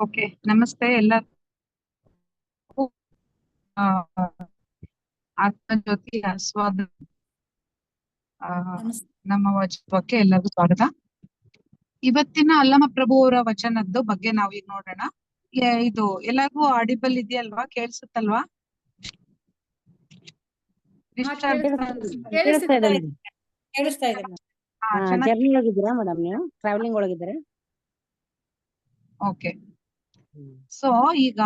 Okay, ನಮಸ್ತೆ ಎಲ್ಲರಿಗೂ. ಆ, ಆತ್ಮಜ್ಯೋತಿ ಆಸ್ವಾದ ಆ, ನಮಸ್ತೆ. ನಮ್ಮ ವಚನಕ್ಕೆ ಎಲ್ಲರಿಗೂ ಸ್ವಾಗತ. ಇವತ್ತಿನ ಅಲ್ಲಮ ಪ್ರಭು ಅವರ ವಚನದ್ದು ಬಗ್ಗೆ ನಾವೀಗ ನೋಡೋಣ. ಇದು ಎಲ್ಲರಿಗೂ ಆಡಿಬಲ್ ಇದೆಯಲ್ವಾ, ಕೇಳಿಸುತ್ತಲ್ವಾ? ಡಿಸ್ಟರ್ಬ್ ಕೇಳಿಸ್ತಾ ಇದೆ ಮೇಡಮ್. ಕೇಳಿಸ್ತಾ ಇದೆ ಮೇಡಮ್. ಜರ್ನಿ ಒಳಗಿದ್ದೀರಾ ಮೇಡಮ್? ನೀವು ಟ್ರಾವೆಲಿಂಗ್ ಒಳಗಿದ್ದೀರಾ? ಓಕೆ. ಸೊ ಈಗ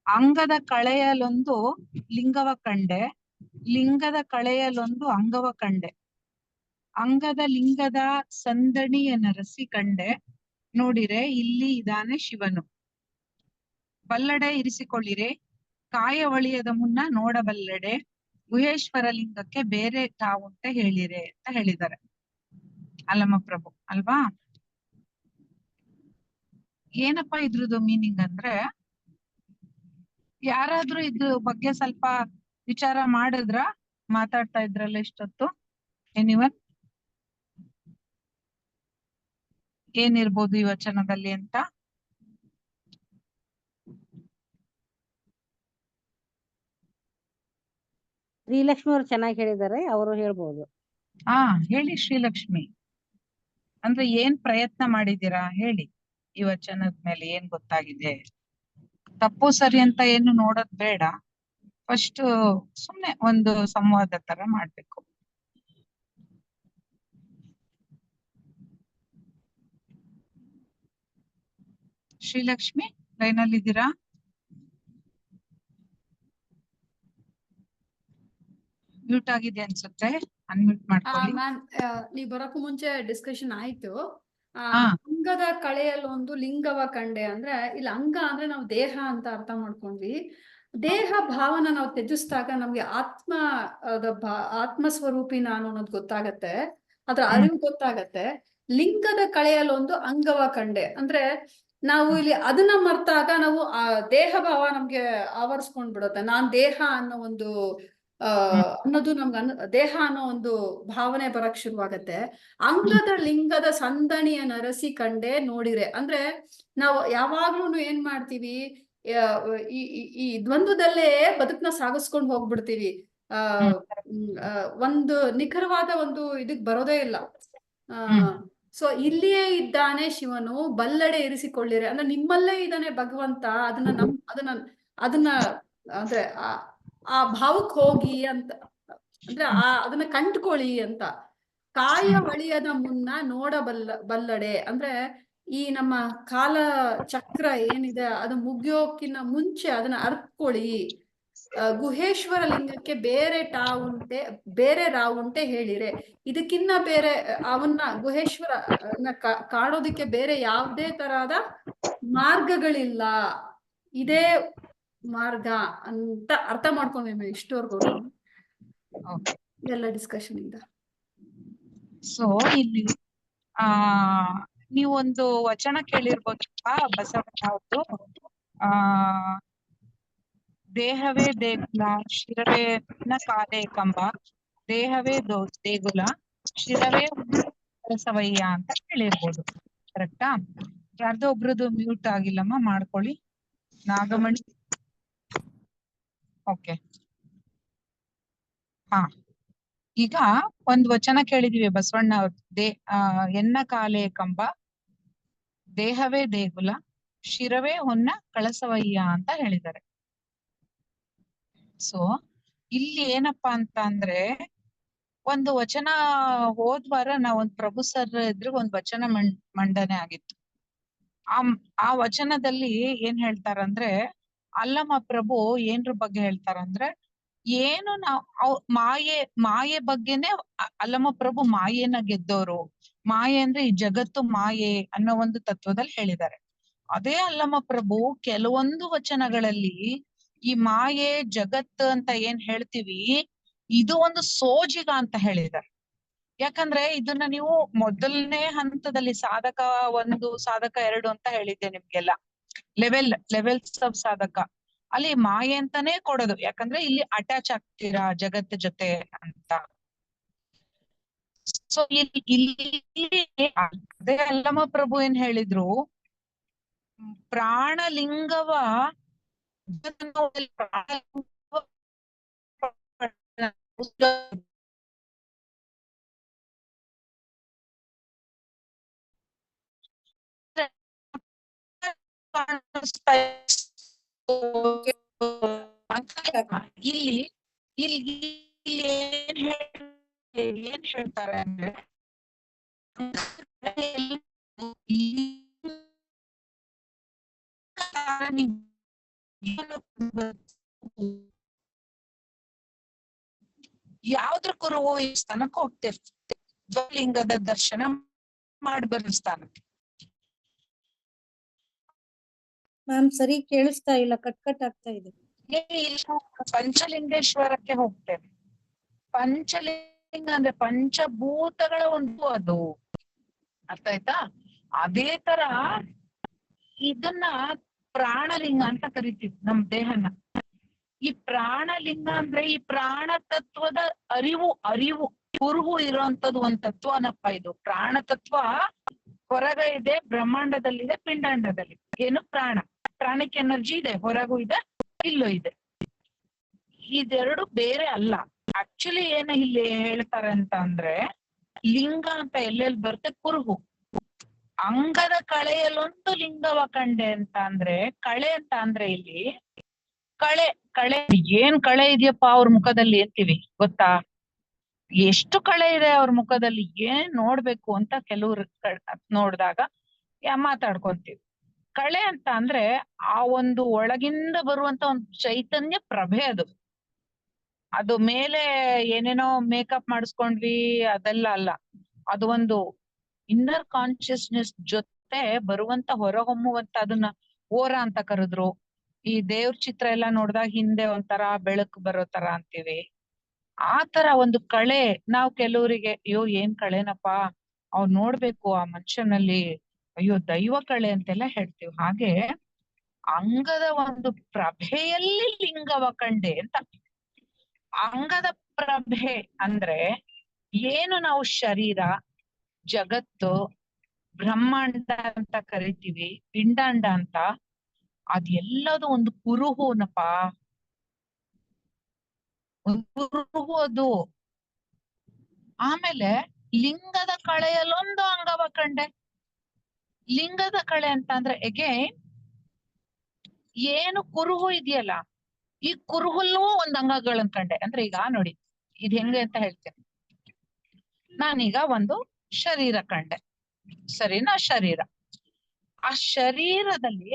ಅಂಗದ ಕಳೆಯಲೊಂದು ಲಿಂಗವ ಕಂಡೆ, ಲಿಂಗದ ಕಳೆಯಲೊಂದು ಅಂಗವ ಕಂಡೆ, ಅಂಗದ ಲಿಂಗದ ಸಂದಣಿಯ ನರಸಿ ಕಂಡೆ, ನೋಡಿರೆ ಇಲ್ಲಿ ಇದಾನೆ ಶಿವನು. ಬಲ್ಲಡೆ ಇರಿಸಿಕೊಳ್ಳಿರೆ, ಕಾಯ ಒಳಿಯದ ಮುನ್ನ ನೋಡಬಲ್ಲಡೆ, ಗುಹೇಶ್ವರ ಲಿಂಗಕ್ಕೆ ಬೇರೆ ತಾವುಂಟೆ ಹೇಳಿರೆ ಅಂತ ಹೇಳಿದ್ದಾರೆ ಅಲ್ಲಮ ಪ್ರಭು ಅಲ್ವಾ. ಏನಪ್ಪಾ ಇದ್ರದ್ದು ಮೀನಿಂಗ್ ಅಂದ್ರೆ, ಯಾರಾದ್ರೂ ಇದ್ರ ಬಗ್ಗೆ ಸ್ವಲ್ಪ ವಿಚಾರ ಮಾಡಿದ್ರ? ಮಾತಾಡ್ತಾ ಇದ್ರಲ್ಲ ಇಷ್ಟೊತ್ತು, ಎನಿವನ್ ಏನಿರ್ಬೋದು ಈ ವಚನದಲ್ಲಿ ಅಂತ? ಶ್ರೀಲಕ್ಷ್ಮಿ ಅವ್ರು ಚೆನ್ನಾಗಿ ಹೇಳಿದ್ದಾರೆ, ಅವರು ಹೇಳ್ಬೋದು. ಹೇಳಿ ಶ್ರೀಲಕ್ಷ್ಮಿ. ಅಂದ್ರೆ ಏನ್ ಪ್ರಯತ್ನ ಮಾಡಿದೀರಾ ಹೇಳಿ, ಈ ವಚನದ ಮೇಲೆ ಏನ್ ಗೊತ್ತಾಗಿದೆ? ತಪ್ಪು ಸರಿ ಅಂತ ಏನು ನೋಡೋದ್ ಬೇಡ, ಫಸ್ಟ್ ಸುಮ್ನೆ ಒಂದು ಸಂವಾದ ತರ ಮಾಡ್ಬೇಕು. ಶ್ರೀಲಕ್ಷ್ಮಿ ಲೈನಲ್ಲಿ ಇದ್ದೀರಾ? ಮ್ಯೂಟ್ ಆಗಿದೆ ಅನ್ಸುತ್ತೆ, ಅನ್ಮ್ಯೂಟ್ ಮಾಡ್ಕೊಳ್ಳಿ. ಮ್ಯಾಮ್, ನೀವ್ ಬರೋಕ್ಕೂ ಮುಂಚೆ ಡಿಸ್ಕಷನ್ ಆಯ್ತು. ಹಾ. ಅಂಗದ ಕಳೆಯಲ್ಲಿ ಒಂದು ಲಿಂಗವ ಕಂಡೆ ಅಂದ್ರೆ, ಇಲ್ಲಿ ಅಂಗ ಅಂದ್ರೆ ನಾವು ದೇಹ ಅಂತ ಅರ್ಥ ಮಾಡ್ಕೊಂಡ್ವಿ. ದೇಹ ಭಾವನ ನಾವು ತ್ಯಜಿಸಿದಾಗ ನಮ್ಗೆ ಆತ್ಮ ಸ್ವರೂಪಿ ನಾನು ಅನ್ನೋದು ಗೊತ್ತಾಗತ್ತೆ, ಅದ್ರ ಅರಿವು ಗೊತ್ತಾಗತ್ತೆ. ಲಿಂಗದ ಕಳೆಯಲ್ಲಿ ಒಂದು ಅಂಗವ ಕಂಡೆ ಅಂದ್ರೆ, ನಾವು ಇಲ್ಲಿ ಅದನ್ನ ಮರ್ತಾಗ ನಾವು ಆ ದೇಹ ಭಾವ ನಮ್ಗೆ ಆವರಿಸ್ಕೊಂಡ್ ಬಿಡುತ್ತೆ. ನಾನ್ ದೇಹ ಅನ್ನೋ ಒಂದು ಅನ್ನೋದು ನಮ್ಗೆ ದೇಹ ಅನ್ನೋ ಒಂದು ಭಾವನೆ ಬರಕ್ ಶುರುವಾಗತ್ತೆ. ಅಂಗದ ಲಿಂಗದ ಸಂದಣಿಯ ನರಸಿ ಕಂಡೆ, ನೋಡಿರೆ ಅಂದ್ರೆ ನಾವು ಯಾವಾಗ್ಲೂ ಏನ್ ಮಾಡ್ತೀವಿ, ಈ ದ್ವಂದ್ವದಲ್ಲೇ ಬದುಕನ್ನ ಸಾಗಿಸ್ಕೊಂಡು ಹೋಗ್ಬಿಡ್ತೀವಿ. ಒಂದು ನಿಖರವಾದ ಒಂದು ಇದಕ್ ಬರೋದೇ ಇಲ್ಲ. ಸೊ ಇಲ್ಲಿಯೇ ಇದ್ದಾನೆ ಶಿವನು, ಬಲ್ಲಡೆ ಇರಿಸಿಕೊಳ್ಳಿರೆ ಅಂದ್ರೆ ನಿಮ್ಮಲ್ಲೇ ಇದ್ದಾನೆ ಭಗವಂತ, ಅದನ್ನ ಅಂದ್ರೆ ಆ ಭಾವಕ್ ಹೋಗಿ ಅಂತ, ಅಂದ್ರೆ ಅದನ್ನ ಕಂಡ್ಕೊಳ್ಳಿ ಅಂತ. ಕಾಯ ಒಳಿಯದ ಮುನ್ನ ಬಲ್ಲಡೆ ಅಂದ್ರೆ, ಈ ನಮ್ಮ ಕಾಲ ಚಕ್ರ ಏನಿದೆ ಅದು ಮುಗಿಯೋಕಿನ್ನ ಮುಂಚೆ ಅದನ್ನ ಅರ್ತ್ಕೊಳ್ಳಿ. ಗುಹೇಶ್ವರ ಲಿಂಗಕ್ಕೆ ಬೇರೆ ರಾವುಂಟೆ ಹೇಳಿರೆ, ಇದಕ್ಕಿನ್ನ ಬೇರೆ ಅವನ್ನ ಗುಹೇಶ್ವರ ಕಾಣೋದಿಕ್ಕೆ ಬೇರೆ ಯಾವುದೇ ತರಹದ ಮಾರ್ಗಗಳಿಲ್ಲ, ಇದೇ ಮಾರ್ಗ ಅಂತ ಅರ್ಥ ಮಾಡ್ಕೊಂಡ್ವಿ ಇಷ್ಟವರೆಗೂ ಎಲ್ಲ ಡಿಸ್ಕಷನ್ ಇಂದ. ಸೊ ಇಲ್ಲಿ ನೀವೊಂದು ವಚನ ಕೇಳಿರ್ಬೋದಪ್ಪ ಬಸವಣ್ಣ ಅವ್ರದ್ದು. ದೇಹವೇ ದೇಗುಲ, ಶಿರವೇ ಕಾಲೇ ಕಂಬ, ದೇಹವೇ ದೇಗುಲ, ಶಿರವೇ ಸವಯ್ಯ ಅಂತ ಹೇಳಿರ್ಬೋದು. ಕರೆಕ್ಟಾ? ಯಾರ್ದೋ ಒಬ್ರದ್ದು ಮ್ಯೂಟ್ ಆಗಿಲ್ಲಮ್ಮ, ಮಾಡ್ಕೊಳ್ಳಿ. ನಾಗಮಣಿ. ಓಕೆ. ಈಗ ಒಂದ್ ವಚನ ಕೇಳಿದೀವಿ ಬಸವಣ್ಣ ಅವ್ರ. ಎನ್ನ ಕಾಲೇ ಕಂಬ, ದೇಹವೇ ದೇಗುಲ, ಶಿರವೇ ಹೊನ್ನ ಕಳಸವಯ್ಯ ಅಂತ ಹೇಳಿದ್ದಾರೆ. ಸೊ ಇಲ್ಲಿ ಏನಪ್ಪಾ ಅಂತ ಅಂದ್ರೆ, ಒಂದು ವಚನ ಹೋದ್ವಾರ ನಾವೊಂದ್ ಪ್ರಭು ಸರ್ ಇದ್ರು ಒಂದ್ ವಚನ ಮಂಡನೆ ಆಗಿತ್ತು. ಆ ವಚನದಲ್ಲಿ ಏನ್ ಹೇಳ್ತಾರಂದ್ರೆ, ಅಲ್ಲಮ ಪ್ರಭು ಏನ್ರ ಬಗ್ಗೆ ಹೇಳ್ತಾರಂದ್ರೆ, ಏನು ಮಾಯೆ ಬಗ್ಗೆನೆ ಅಲ್ಲಮ ಪ್ರಭು ಮಾಯೆನ ಗೆದ್ದೋರು, ಮಾಯೆ ಅಂದ್ರೆ ಈ ಜಗತ್ತು ಮಾಯೆ ಅನ್ನೋ ಒಂದು ತತ್ವದಲ್ಲಿ ಹೇಳಿದ್ದಾರೆ. ಅದೇ ಅಲ್ಲಮ ಪ್ರಭು ಕೆಲವೊಂದು ವಚನಗಳಲ್ಲಿ ಈ ಮಾಯೆ ಜಗತ್ತು ಅಂತ ಏನ್ ಹೇಳ್ತೀವಿ, ಇದು ಒಂದು ಸೋಜಿಗ ಅಂತ ಹೇಳಿದ್ದಾರೆ. ಯಾಕಂದ್ರೆ ಇದನ್ನ ನೀವು ಮೊದಲನೇ ಹಂತದಲ್ಲಿ ಸಾಧಕ 1, ಸಾಧಕ 2 ಅಂತ ಹೇಳಿದ್ದೆ ನಿಮ್ಗೆಲ್ಲ, ಲೆವೆಲ್ಸ್ ಆಫ್ ಸಾಧಕ, ಅಲ್ಲಿ ಮಾಯೆ ಅಂತಾನೆ ಕೊಡೋದು. ಯಾಕಂದ್ರೆ ಇಲ್ಲಿ ಅಟ್ಯಾಚ್ ಆಗ್ತೀರಾ ಜಗತ್ತ ಜೊತೆ ಅಂತ. ಸೊ ಇಲ್ಲಿ ಅದೇ ಅಲ್ಲಮ ಪ್ರಭು ಏನ್ ಹೇಳಿದ್ರು, ಪ್ರಾಣಲಿಂಗವ ಇಲ್ಲಿ ಇಲ್ಲಿ ಏನ್ ಹೇಳ್ತಾರೆ ಅಂದ್ರೆ ಯಾವ್ದ್ರ ಕುರುವು ಈ ಸ್ಥಾನಕ್ಕೆ ಹೋಗ್ತಿರ್ತದೆ, ಲಿಂಗದ ದರ್ಶನ ಮಾಡಿ ಬರೋ ಸ್ಥಾನಕ್ಕೆ. ಮ್ಯಾಮ್ ಸರಿ ಕೇಳಿಸ್ತಾ ಇಲ್ಲ, ಕಟ್ ಕಟ್ ಆಗ್ತಾ ಇದೆ. ಪಂಚಲಿಂಗೇಶ್ವರಕ್ಕೆ ಹೋಗ್ತೇವೆ. ಪಂಚಲಿಂಗ ಅಂದ್ರೆ ಪಂಚಭೂತಗಳ ಒಂದು ಅದು, ಅರ್ಥ ಆಯ್ತಾ? ಅದೇ ತರ ಇದನ್ನ ಪ್ರಾಣಲಿಂಗ ಅಂತ ಕರಿತೀವಿ ನಮ್ ದೇಹನ. ಈ ಪ್ರಾಣಲಿಂಗ ಅಂದ್ರೆ ಈ ಪ್ರಾಣ ತತ್ವದ ಅರಿವು ಕುರುಹು ಇರುವಂತದ್ದು ಒಂದ್ ತತ್ವನಪ್ಪ ಇದು. ಪ್ರಾಣ ತತ್ವ ಹೊರಗೆ ಇದೆ, ಬ್ರಹ್ಮಾಂಡದಲ್ಲಿದೆ, ಪಿಂಡಾಂಡದಲ್ಲಿ. ಏನು ಪ್ರಾಣಕ್ಕೆ ಎನರ್ಜಿ ಇದೆ, ಹೊರಗೂ ಇದೆ, ಇಲ್ಲೂ ಇದೆ. ಇದೆರಡು ಬೇರೆ ಅಲ್ಲ. ಆಕ್ಚುಲಿ ಏನ ಇಲ್ಲಿ ಹೇಳ್ತಾರೆ ಅಂತ ಅಂದ್ರೆ, ಲಿಂಗ ಅಂತ ಎಲ್ಲೆಲ್ಲಿ ಬರುತ್ತೆ, ಕುರುಹು. ಅಂಗದ ಕಳೆಯಲ್ಲೊಂದು ಲಿಂಗವ ಕಂಡೆ ಅಂತ ಅಂದ್ರೆ, ಕಳೆ ಅಂತ ಅಂದ್ರೆ ಇಲ್ಲಿ ಕಳೆ ಏನ್ ಕಳೆ ಇದೆಯಪ್ಪ ಅವ್ರ ಮುಖದಲ್ಲಿ ಅಂತೀವಿ ಗೊತ್ತಾ? ಎಷ್ಟು ಕಳೆ ಇದೆ ಅವ್ರ ಮುಖದಲ್ಲಿ, ಏನ್ ನೋಡ್ಬೇಕು ಅಂತ ಕೆಲವ್ರು ನೋಡ್ದಾಗ ಮಾತಾಡ್ಕೊಂತೀವಿ. ಕಳೆ ಅಂತ ಅಂದ್ರೆ ಆ ಒಂದು ಒಳಗಿಂದ ಬರುವಂತ ಒಂದು ಚೈತನ್ಯ ಪ್ರಭೆ ಅದು ಮೇಲೆ ಏನೇನೋ ಮೇಕಪ್ ಮಾಡಿಸ್ಕೊಂಡ್ವಿ ಅದೆಲ್ಲ ಅಲ್ಲ. ಅದು ಒಂದು ಇನ್ನರ್ ಕಾನ್ಶಿಯಸ್ನೆಸ್ ಜೊತೆ ಬರುವಂತ ಹೊರಹೊಮ್ಮುವಂತ, ಅದನ್ನ ಓರ ಅಂತ ಕರೆದ್ರು. ಈ ದೇವ್ರ ಚಿತ್ರ ಎಲ್ಲ ನೋಡ್ದಾಗ ಹಿಂದೆ ಒಂಥರ ಬೆಳಕು ಬರೋ ತರ ಅಂತೀವಿ. ಆ ತರ ಒಂದು ಕಳೆ. ನಾವ್ ಕೆಲವರಿಗೆ ಅಯ್ಯೋ ಏನ್ ಕಳೆನಪ್ಪಾ, ಅವ್ರು ನೋಡ್ಬೇಕು ಆ ಮನುಷ್ಯನಲ್ಲಿ, ಅಯ್ಯೋ ದೈವ ಕಳೆ ಅಂತೆಲ್ಲ ಹೇಳ್ತೀವಿ. ಹಾಗೆ ಅಂಗದ ಒಂದು ಪ್ರಭೆಯಲ್ಲಿ ಲಿಂಗವ ಕಂಡೆ ಅಂತ. ಅಂಗದ ಪ್ರಭೆ ಅಂದ್ರೆ ಏನು ನಾವು ಶರೀರ, ಜಗತ್ತು, ಬ್ರಹ್ಮಾಂಡ ಅಂತ ಕರಿತೀವಿ, ಪಿಂಡಾಂಡ ಅಂತ, ಅದೆಲ್ಲದು ಒಂದು ಕುರುಹುನಪ್ಪ, ಒಂದು ಕುರುಹು ಅದು. ಆಮೇಲೆ ಲಿಂಗದ ಕಳೆಯಲ್ಲೊಂದು ಅಂಗವ ಕಂಡೆ. ಲಿಂಗದ ಕಳೆ ಅಂತ ಅಂದ್ರೆ ಅಗೇನ್ ಏನು ಕುರುಹು ಇದೆಯಲ್ಲ, ಈ ಕುರುಹುಲ್ಲೂ ಒಂದ್ ಅಂಗಗಳನ್ನ ಕಂಡೆ. ಅಂದ್ರೆ ಈಗ ನೋಡಿ ಇದ್ ಹೆಂಗೆ ಅಂತ ಹೇಳ್ತೇನೆ. ನಾನೀಗ ಒಂದು ಶರೀರ ಕಂಡೆ, ಸರಿನಾ? ಶರೀರ, ಆ ಶರೀರದಲ್ಲಿ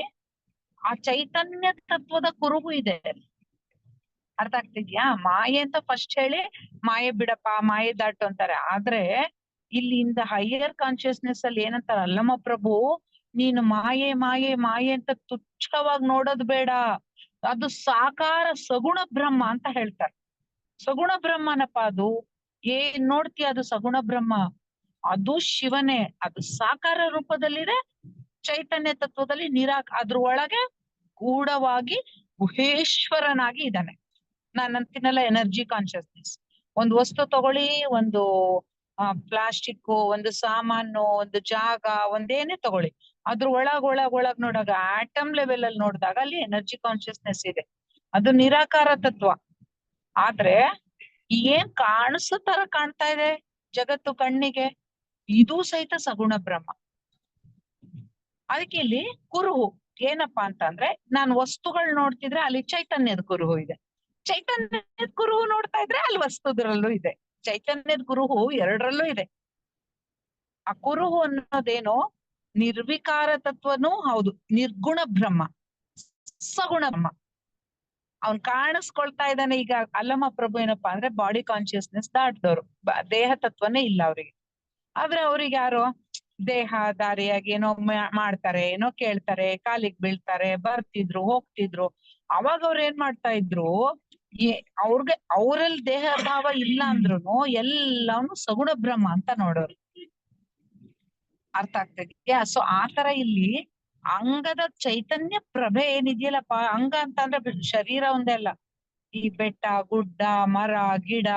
ಆ ಚೈತನ್ಯ ತತ್ವದ ಕುರುಹು ಇದೆ. ಅರ್ಥ ಆಗ್ತಿದ್ಯಾ? ಮಾಯೆ ಅಂತ ಫಸ್ಟ್ ಹೇಳಿ ಮಾಯೆ ಬಿಡಪ್ಪ, ಮಾಯೆ ದಾಟು ಅಂತಾರೆ. ಆದ್ರೆ ಇಲ್ಲಿಂದ ಹೈಯರ್ ಕಾನ್ಶಿಯಸ್ನೆಸ್ ಅಲ್ಲಿ ಏನಂತಾರ, ಅಲ್ಲಮ್ಮ ಪ್ರಭು ನೀನು ಮಾಯೆ ಮಾಯೆ ಮಾಯೆ ಅಂತ ತುಚ್ಛವಾಗಿ ನೋಡೋದು ಬೇಡ, ಅದು ಸಾಕಾರ ಸಗುಣ ಬ್ರಹ್ಮ ಅಂತ ಹೇಳ್ತಾರೆ. ಸಗುಣ ಬ್ರಹ್ಮನಪ್ಪ ಅದು. ಏನ್ ನೋಡ್ತೀಯ ಅದು ಸಗುಣ ಬ್ರಹ್ಮ, ಅದು ಶಿವನೇ. ಅದು ಸಾಕಾರ ರೂಪದಲ್ಲಿದೆ, ಚೈತನ್ಯ ತತ್ವದಲ್ಲಿ ಅದ್ರ ಒಳಗೆ ಗೂಢವಾಗಿ ಗುಹೇಶ್ವರನಾಗಿ ಇದ್ದಾನೆ. ನಾನು ಅಂತೀನಲ್ಲ ಎನರ್ಜಿ ಕಾನ್ಶಿಯಸ್ನೆಸ್. ಒಂದು ವಸ್ತು ತಗೊಳ್ಳಿ, ಒಂದು ಪ್ಲಾಸ್ಟಿಕ್, ಒಂದು ಸಾಮಾನು, ಒಂದು ಜಾಗ, ಒಂದೇನೇ ತಗೊಳ್ಳಿ, ಅದ್ರ ಒಳಗ್ ನೋಡಾಗ ಆಟಮ್ ಲೆವೆಲ್ ಅಲ್ಲಿ ನೋಡಿದಾಗ ಅಲ್ಲಿ ಎನರ್ಜಿ ಕಾನ್ಶಿಯಸ್ನೆಸ್ ಇದೆ. ಅದು ನಿರಾಕಾರ ತತ್ವ. ಆದ್ರೆ ಏನ್ ಕಾಣಿಸೋ ತರ ಕಾಣ್ತಾ ಇದೆ ಜಗತ್ತು ಕಣ್ಣಿಗೆ, ಇದು ಸಹಿತ ಸಗುಣ ಬ್ರಹ್ಮ. ಅದಕ್ಕೆ ಇಲ್ಲಿ ಕುರುಹು ಏನಪ್ಪಾ ಅಂತ ಅಂದ್ರೆ, ನಾನು ವಸ್ತುಗಳು ನೋಡ್ತಿದ್ರೆ ಅಲ್ಲಿ ಚೈತನ್ಯದ ಕುರುಹು ಇದೆ, ಚೈತನ್ಯದ ಕುರುಹು ನೋಡ್ತಾ ಇದ್ರೆ ಅಲ್ಲಿ ವಸ್ತುದ್ರಲ್ಲೂ ಇದೆ. ಚೈತನ್ಯದ ಕುರುಹು ಎರಡರಲ್ಲೂ ಇದೆ. ಆ ಕುರುಹು ಅನ್ನೋದೇನೋ ನಿರ್ವಿಕಾರ ತತ್ವನೂ ಹೌದು, ನಿರ್ಗುಣ ಬ್ರಹ್ಮ, ಸಗುಣ ಬ್ರಹ್ಮ. ಅವ್ನ್ ಕಾಣಿಸ್ಕೊಳ್ತಾ ಇದ್ದಾನೆ. ಈಗ ಅಲ್ಲಮ್ಮ ಪ್ರಭು ಏನಪ್ಪಾ ಅಂದ್ರೆ ಬಾಡಿ ಕಾನ್ಶಿಯಸ್ನೆಸ್ ದಾಟ್ದವ್ರು, ದೇಹ ತತ್ವನೇ ಇಲ್ಲ ಅವ್ರಿಗೆ. ಆದ್ರೆ ಅವ್ರಿಗೆ ಯಾರೋ ದೇಹ ದಾರಿಯಾಗಿ ಏನೋ ಮಾಡ್ತಾರೆ, ಏನೋ ಕೇಳ್ತಾರೆ, ಕಾಲಿಗೆ ಬೀಳ್ತಾರೆ, ಬರ್ತಿದ್ರು, ಹೋಗ್ತಿದ್ರು. ಅವಾಗ ಅವ್ರ ಏನ್ ಮಾಡ್ತಾ ಇದ್ರು, ಅವ್ರಿಗೆ ಅವರಲ್ಲಿ ದೇಹ ಭಾವ ಇಲ್ಲ ಅಂದ್ರುನು ಎಲ್ಲಾನು ಸಗುಣ ಬ್ರಹ್ಮ ಅಂತ ನೋಡೋರು. ಅರ್ಥ ಆಗ್ತದೆಯಾ? ಸೊ ಆತರ ಇಲ್ಲಿ ಅಂಗದ ಚೈತನ್ಯ ಪ್ರಭೆ ಏನಿದೆಯಲ್ಲಪ್ಪ, ಅಂಗ ಅಂತ ಅಂದ್ರೆ ಶರೀರ ಒಂದೇ ಅಲ್ಲ, ಈ ಬೆಟ್ಟ, ಗುಡ್ಡ, ಮರ, ಗಿಡ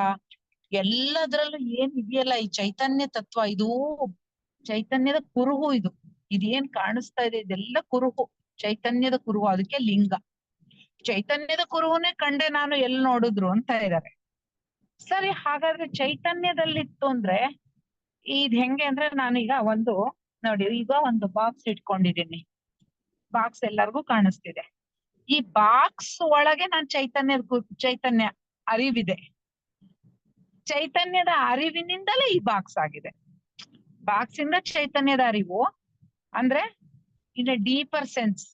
ಎಲ್ಲದ್ರಲ್ಲೂ ಏನ್ ಇದೆಯಲ್ಲ ಈ ಚೈತನ್ಯ ತತ್ವ, ಇದು ಚೈತನ್ಯದ ಕುರುಹು. ಇದು ಇದೇನ್ ಕಾಣಿಸ್ತಾ ಇದೆ ಇದೆಲ್ಲ ಕುರುಹು, ಚೈತನ್ಯದ ಕುರುಹು, ಅದಕ್ಕೆ ಲಿಂಗ. ಚೈತನ್ಯದ ಕುರುಹುನೇ ಕಂಡೆ ನಾನು ಎಲ್ಲಿ ನೋಡಿದ್ರು ಅಂತ ಇದ್ದಾರೆ. ಸರಿ, ಹಾಗಾದ್ರೆ ಚೈತನ್ಯದಲ್ಲಿತ್ತು ಅಂದ್ರೆ ಇದ್ ಹೆಂಗೆ ಅಂದ್ರೆ, ನಾನೀಗ ಒಂದು ನೋಡಿ, ಈಗ ಒಂದು ಬಾಕ್ಸ್ ಇಟ್ಕೊಂಡಿದ್ದೀನಿ, ಬಾಕ್ಸ್ ಎಲ್ಲರಿಗೂ ಕಾಣಿಸ್ತಿದೆ. ಈ ಬಾಕ್ಸ್ ಒಳಗೆ ನಾನ್ ಚೈತನ್ಯ ಅರಿವಿದೆ. ಚೈತನ್ಯದ ಅರಿವಿನಿಂದಲೇ ಈ ಬಾಕ್ಸ್ ಆಗಿದೆ. ಬಾಕ್ಸ್ ಇಂದ ಚೈತನ್ಯದ ಅರಿವು ಅಂದ್ರೆ ಇನ್ ಎ ಡೀಪರ್ ಸೆನ್ಸ್.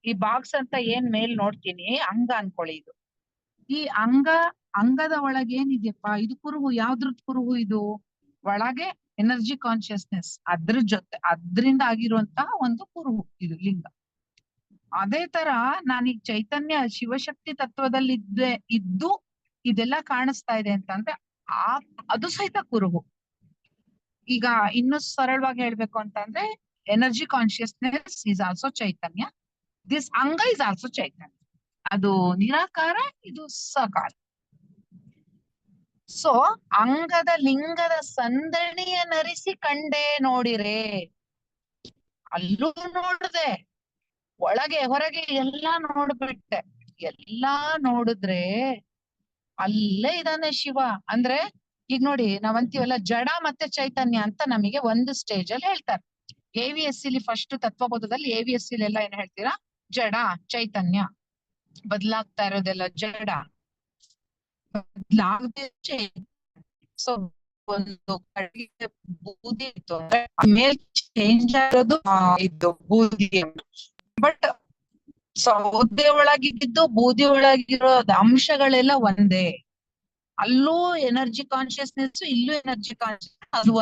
ಈ ಬಾಕ್ಸ್ ಅಂತ ಏನ್ ಮೇಲ್ ನೋಡ್ತೀನಿ, ಅಂಗ ಅನ್ಕೊಳ್ಳಿ. ಇದು ಈ ಅಂಗದ ಒಳಗೆ ಏನಿದೆಯಪ್ಪ, ಇದು ಕುರುಹು. ಯಾವ್ದ್ರದ್ ಕುರುಹು ಇದು? ಒಳಗೆ ಎನರ್ಜಿ ಕಾನ್ಶಿಯಸ್ನೆಸ್, ಅದ್ರಿಂದ ಆಗಿರುವಂತಹ ಒಂದು ಕುರುಹು, ಇದು ಲಿಂಗ. ಅದೇ ತರ ನಾನೀಗ ಚೈತನ್ಯ ಶಿವಶಕ್ತಿ ತತ್ವದಲ್ಲಿ ಇದ್ದು ಇದೆಲ್ಲ ಕಾಣಿಸ್ತಾ ಇದೆ ಅಂತಂದ್ರೆ ಅದು ಸಹಿತ ಕುರುಹು. ಈಗ ಇನ್ನು ಸರಳವಾಗಿ ಹೇಳ್ಬೇಕು ಅಂತಂದ್ರೆ, energy consciousness is also Chaitanya, this ಅಂಗ ಇಸ್ ಆಲ್ಸೋ ಚೈತನ್ಯ. ಅದು ನಿರಾಕಾರ, ಇದು ಸಕಾರ. ಸೊ ಅಂಗದ ಲಿಂಗದ ಸಂದಣಿಯ ನರಿಸಿ ಕಂಡೆ ನೋಡಿರೆ, ಅಲ್ಲೂ ನೋಡ್ದೆ, ಒಳಗೆ ಹೊರಗೆ ಎಲ್ಲಾ ನೋಡ್ಬಿಟ್ಟೆ. ಎಲ್ಲಾ ನೋಡಿದ್ರೆ ಅಲ್ಲೇ ಇದಾನೆ ಶಿವ. ಅಂದ್ರೆ ಈಗ ನೋಡಿ, ನಾವಂತೀವಲ್ಲ ಜಡ ಮತ್ತೆ ಚೈತನ್ಯ ಅಂತ ನಮಗೆ ಒಂದು ಸ್ಟೇಜ್ ಅಲ್ಲಿ ಹೇಳ್ತಾರೆ. AVSC ಫಸ್ಟ್ ತತ್ವಬೋಧದಲ್ಲಿ AVSC ಎಲ್ಲ ಏನ್ ಹೇಳ್ತೀರಾ? ಜಡ ಚೈತನ್ಯ, ಬದಲಾಗ್ತಾ ಇರೋದೆಲ್ಲ ಜಡ, ಸೊ ಒಂದು ಕಡೆಗೆ ಬೂದಿ ಇತ್ತು ಅಂದ್ರೆ ಆಮೇಲೆ ಚೇಂಜ್ ಆಗೋದು ಇದು ಬೂದಿ. ಬಟ್ ಸೌದೆ ಒಳಗಿದ್ದು ಬೂದಿ ಒಳಗಿರೋ ಅಂಶಗಳೆಲ್ಲ ಒಂದೇ. ಅಲ್ಲೂ ಎನರ್ಜಿ ಕಾನ್ಶಿಯಸ್ನೆಸ್, ಇಲ್ಲೂ ಎನರ್ಜಿ ಕಾನ್ಶಿಯಸ್ನೆಸ್. ಅದು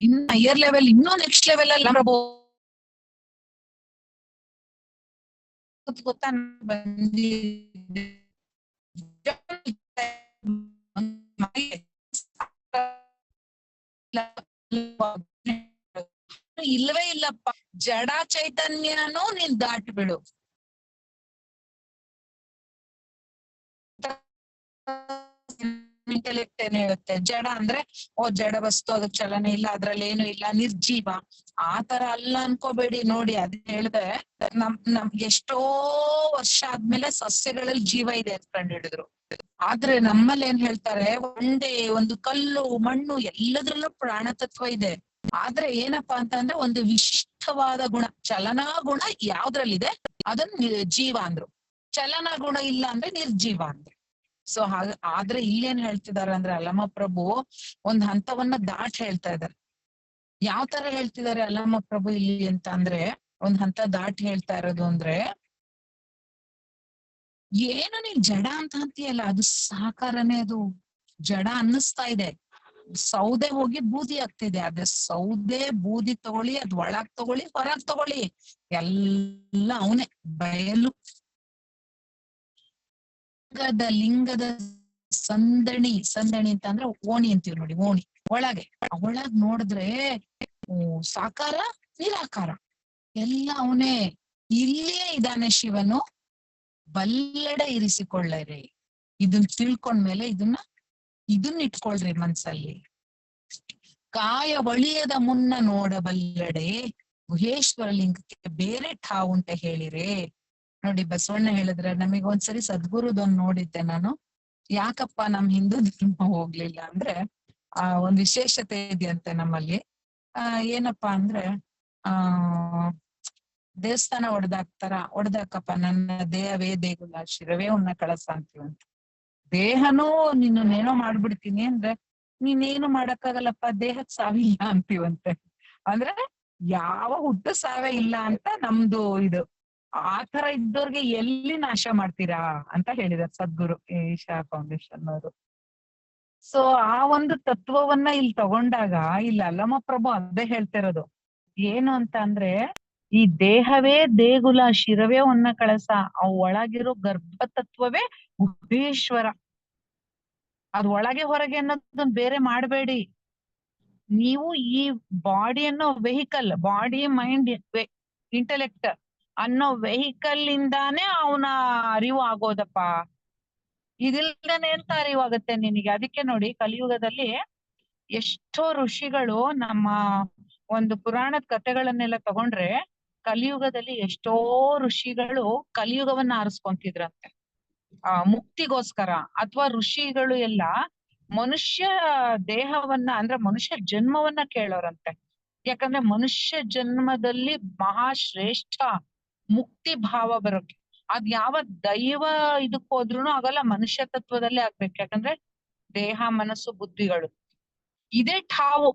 ಇನ್ನು ಹೈಯರ್ ಲೆವೆಲ್, ಇನ್ನೂ ನೆಕ್ಸ್ಟ್ ಲೆವೆಲ್ ಅಲ್ಲಿ ಗೊತ್ತಾ ಬಂದಿದೆ. ಇಲ್ಲವೇ ಇಲ್ಲಪ್ಪ, ಜಡ ಚೈತನ್ಯನೂ ನೀನ್ ದಾಟ್ಬಿಡು. ಇಂಟೆಲೆಕ್ಟ್ ಏನ್ ಹೇಳುತ್ತೆ? ಜಡ ಅಂದ್ರೆ ಜಡ ವಸ್ತು, ಅದಕ್ಕೆ ಚಲನೆ ಇಲ್ಲ, ಅದ್ರಲ್ಲಿ ಏನು ಇಲ್ಲ, ನಿರ್ಜೀವ. ಆ ತರ ಅಲ್ಲ ಅನ್ಕೋಬೇಡಿ. ನೋಡಿ, ಅದ್ ಹೇಳ್ದೆ, ನಮ್ ಎಷ್ಟೋ ವರ್ಷ ಆದ್ಮೇಲೆ ಸಸ್ಯಗಳಲ್ಲಿ ಜೀವ ಇದೆ ಅಂತ ಕಂಡು ಹಿಡಿದ್ರು. ಆದ್ರೆ ನಮ್ಮಲ್ಲಿ ಏನ್ ಹೇಳ್ತಾರೆ, ಒಂದು ಕಲ್ಲು ಮಣ್ಣು ಎಲ್ಲದ್ರಲ್ಲೂ ಪ್ರಾಣತತ್ವ ಇದೆ. ಆದ್ರೆ ಏನಪ್ಪಾ ಅಂತಂದ್ರೆ ಒಂದು ವಿಶಿಷ್ಟವಾದ ಗುಣ, ಚಲನಾ ಗುಣ ಯಾವ್ದ್ರಲ್ಲಿದೆ ಅದನ್ನ ಜೀವ ಅಂದ್ರು, ಚಲನಾ ಗುಣ ಇಲ್ಲ ಅಂದ್ರೆ ನಿರ್ಜೀವ ಅಂದ್ರು. ಸೊ ಆದ್ರೆ ಇಲ್ಲೇನ್ ಹೇಳ್ತಿದಾರೆ ಅಂದ್ರೆ ಅಲ್ಲಮ ಪ್ರಭು ಒಂದ್ ಹಂತವನ್ನ ದಾಟ್ ಹೇಳ್ತಾ ಇದಾರೆ. ಯಾವ ತರ ಹೇಳ್ತಿದಾರೆ ಅಲ್ಲಮ ಪ್ರಭು ಇಲ್ಲಿ ಅಂತ ಅಂದ್ರೆ, ಒಂದ್ ಹಂತ ದಾಟ್ ಹೇಳ್ತಾ ಇರೋದು ಅಂದ್ರೆ, ಏನು ನೀನ್ ಜಡ ಅಂತ ಅಂತೀಯಲ್ಲ, ಅದು ಸಾಕಾರನೇ. ಅದು ಜಡ ಅನ್ನಿಸ್ತಾ ಇದೆ. ಸೌದೆ ಹೋಗಿ ಬೂದಿ ಆಗ್ತಿದೆ. ಅದೇ ಸೌದೆ ಬೂದಿ ತಗೊಳ್ಳಿ, ಅದ್ ಒಳಗ್ ತಗೊಳ್ಳಿ, ಹೊರಗ್ ತಗೊಳ್ಳಿ, ಎಲ್ಲ ಅವನೇ. ಬಯಲು ಲಿಂಗದ ಸಂದಣಿ ಅಂತ ಅಂದ್ರೆ ಓಣಿ ಅಂತೀವಿ ನೋಡಿ, ಓಣಿ ಒಳಗ್ ನೋಡಿದ್ರೆ ಸಾಕಾರ ನಿರಾಕಾರ ಎಲ್ಲ ಅವನೇ. ಇಲ್ಲೇ ಇದ್ದಾನೆ ಶಿವನು, ಬಲ್ಲೆಡೆ ಇರಿಸಿಕೊಳ್ಳ್ರಿ. ಇದನ್ನ ತಿಳ್ಕೊಂಡ್ಮೇಲೆ ಇದನ್ನ ಇಟ್ಕೊಳ್ರಿ ಮನ್ಸಲ್ಲಿ. ಕಾಯ ಒಳಿಯದ ಮುನ್ನ ನೋಡಬಲ್ಲೆಡೆ ಗುಹೇಶ್ವರ ಲಿಂಗಕ್ಕೆ ಬೇರೆ ಠಾವುಂಟ ಹೇಳಿರೆ. ನೋಡಿ, ಬಸವಣ್ಣ ಹೇಳಿದ್ರೆ, ನಮಗ್ ಒಂದ್ಸರಿ ಸದ್ಗುರುದೊಂದು ನೋಡಿದ್ದೆ ನಾನು. ಯಾಕಪ್ಪ ನಮ್ ಹಿಂದೂ ಧರ್ಮ ಹೋಗ್ಲಿಲ್ಲ ಅಂದ್ರೆ, ಒಂದ್ ವಿಶೇಷತೆ ಇದೆಯಂತೆ ನಮ್ಮಲ್ಲಿ. ಏನಪ್ಪಾ ಅಂದ್ರೆ, ದೇವಸ್ಥಾನ ಹೊಡೆದಾಕಪ್ಪ, ನನ್ನ ದೇಹವೇ ದೇಗುಲ, ಶಿರವೇ ಉನ್ನ ಕಳಸ ಅಂತೀವಂತ. ದೇಹನೂ ನಿನ್ನೇನೋ ಮಾಡ್ಬಿಡ್ತೀನಿ ಅಂದ್ರೆ, ನೀನೇನು ಮಾಡಕ್ಕಾಗಲ್ಲಪ್ಪ, ದೇಹಕ್ ಸಾವಿಲ್ಲ ಅಂತೀವಂತೆ. ಅಂದ್ರೆ ಯಾವ ಹುಟ್ಟು ಸಾವೇ ಇಲ್ಲ ಅಂತ ನಮ್ದು ಇದು. ಆ ತರ ಇದ್ದವ್ರಿಗೆ ಎಲ್ಲಿ ನಾಶ ಮಾಡ್ತೀರಾ ಅಂತ ಹೇಳಿದಾರೆ ಸದ್ಗುರು ಈಶಾ ಫೌಂಡೇಶನ್ ಅವರು. ಸೊ ಆ ಒಂದು ತತ್ವವನ್ನ ಇಲ್ಲಿ ತಗೊಂಡಾಗ, ಇಲ್ಲಿ ಅಲ್ಲಮ ಪ್ರಭು ಅದೇ ಹೇಳ್ತಿರೋದು ಏನು ಅಂತ ಅಂದ್ರೆ, ಈ ದೇಹವೇ ದೇಗುಲ, ಶಿರವೇ ಹೊನ್ನ ಕಳಸ, ಆ ಒಳಗಿರೋ ಗರ್ಭ ತತ್ವವೇ ಗುಹೇಶ್ವರ. ಅದ್ ಒಳಗೆ ಹೊರಗೆ ಅನ್ನೋದನ್ನ ಬೇರೆ ಮಾಡಬೇಡಿ. ನೀವು ಈ ಬಾಡಿ ಅನ್ನೋ ವೆಹಿಕಲ್, ಬಾಡಿ ಮೈಂಡ್ ಇಂಟೆಲೆಕ್ಟ್ ಅನ್ನೋ ವೆಹಿಕಲ್ ಇಂದಾನೇ ಅವನ ಅರಿವು ಆಗೋದಪ್ಪ. ಇದಿಲ್ದೇನೆ ಎಂತ ಅರಿವಾಗುತ್ತೆ ನಿನಗೆ? ಅದಕ್ಕೆ ನೋಡಿ, ಕಲಿಯುಗದಲ್ಲಿ ಎಷ್ಟೋ ಋಷಿಗಳು ನಮ್ಮ ಒಂದು ಪುರಾಣದ ಕಥೆಗಳನ್ನೆಲ್ಲ ತಗೊಂಡ್ರೆ ಕಲಿಯುಗದಲ್ಲಿ ಎಷ್ಟೋ ಋಷಿಗಳು ಕಲಿಯುಗವನ್ನ ಆರಿಸ್ಕೊಂತಿದ್ರಂತೆ ಮುಕ್ತಿಗೋಸ್ಕರ. ಅಥವಾ ಋಷಿಗಳು ಎಲ್ಲ ಮನುಷ್ಯ ದೇಹವನ್ನ ಅಂದ್ರೆ ಮನುಷ್ಯ ಜನ್ಮವನ್ನ ಕೇಳೋರಂತೆ. ಯಾಕಂದ್ರೆ ಮನುಷ್ಯ ಜನ್ಮದಲ್ಲಿ ಮಹಾಶ್ರೇಷ್ಠ ಮುಕ್ತಿ ಭಾವ ಬರೋಕೆ. ಅದ್ ಯಾವ ದೈವ ಇದಕ್ ಹೋದ್ರುನು ಆಗಲ್ಲ, ಮನುಷ್ಯ ತತ್ವದಲ್ಲೇ ಆಗ್ಬೇಕು. ಯಾಕಂದ್ರೆ ದೇಹ ಮನಸ್ಸು ಬುದ್ಧಿಗಳು ಇದೇ ಠಾವು.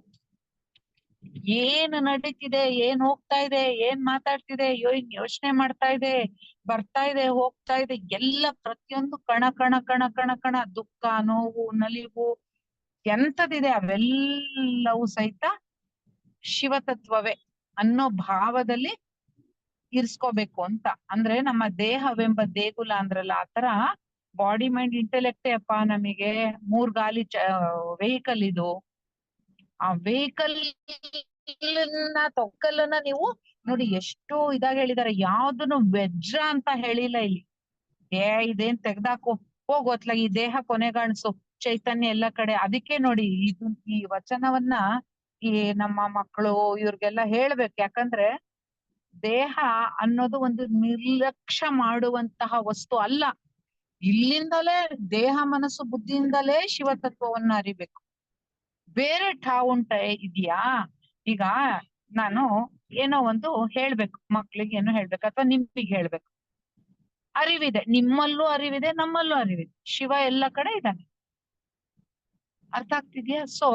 ಏನ್ ನಡೀತಿದೆ, ಏನ್ ಹೋಗ್ತಾ ಇದೆ, ಏನ್ ಮಾತಾಡ್ತಿದೆ, ಏನ್ ಯೋಚನೆ ಮಾಡ್ತಾ ಇದೆ, ಬರ್ತಾ ಇದೆ, ಹೋಗ್ತಾ ಇದೆ, ಎಲ್ಲ ಪ್ರತಿಯೊಂದು ಕಣ ಕಣ ಕಣ ಕಣ ಕಣ ದುಃಖ, ನೋವು, ನಲಿವು ಎಂತದಿದೆ ಅವೆಲ್ಲವೂ ಸಹಿತ ಶಿವತತ್ವವೇ ಅನ್ನೋ ಭಾವದಲ್ಲಿ ಇರ್ಸ್ಕೋಬೇಕು ಅಂತ. ಅಂದ್ರೆ ನಮ್ಮ ದೇಹವೆಂಬ ದೇಗುಲ ಅಂದ್ರಲ್ಲ, ಆತರ ಬಾಡಿ ಮೈಂಡ್ ಇಂಟೆಲೆಕ್ಟೇ ಅಪ್ಪ ನಮಗೆ 3 ಗಾಲಿ ವೆಹಿಕಲ್ ಇದು. ಆ ವೆಹಿಕಲ್ ತೊಕ್ಕಲನ್ನ ನೀವು ನೋಡಿ ಎಷ್ಟು ಇದಾಗಿ ಹೇಳಿದಾರೆ. ಯಾವ್ದನ್ನು ವಜ್ರ ಅಂತ ಹೇಳಿಲ್ಲ ಇಲ್ಲಿ. ಇದೇನ್ ತೆಗ್ದಾಕು, ಹೋಗೋತ್ಲ ಈ ದೇಹ ಕೊನೆಗಾಣಿಸು, ಚೈತನ್ಯ ಎಲ್ಲ ಕಡೆ. ಅದಕ್ಕೆ ನೋಡಿ ಈ ವಚನವನ್ನ ಈ ನಮ್ಮ ಮಕ್ಕಳು ಇವ್ರಿಗೆಲ್ಲ ಹೇಳ್ಬೇಕು. ಯಾಕಂದ್ರೆ ದೇಹ ಅನ್ನೋದು ಒಂದು ನಿರ್ಲಕ್ಷ್ಯ ಮಾಡುವಂತಹ ವಸ್ತು ಅಲ್ಲ. ಇಲ್ಲಿಂದಲೇ ದೇಹ ಮನಸ್ಸು ಬುದ್ಧಿಯಿಂದಲೇ ಶಿವತತ್ವವನ್ನ ಅರಿಬೇಕು. ಬೇರೆ ಠಾವುಂಟ ಇದೆಯಾ? ಈಗ ನಾನು ಏನೋ ಒಂದು ಹೇಳ್ಬೇಕು, ಮಕ್ಳಿಗೆ ಏನೋ ಹೇಳ್ಬೇಕು ಅಥವಾ ನಿಮ್ಗೆ ಹೇಳ್ಬೇಕು. ಅರಿವಿದೆ, ನಿಮ್ಮಲ್ಲೂ ಅರಿವಿದೆ, ನಮ್ಮಲ್ಲೂ ಅರಿವಿದೆ. ಶಿವ ಎಲ್ಲ ಕಡೆ ಇದ್ದಾನೆ, ಅರ್ಥ ಆಗ್ತಿದ್ಯಾ? ಸೊ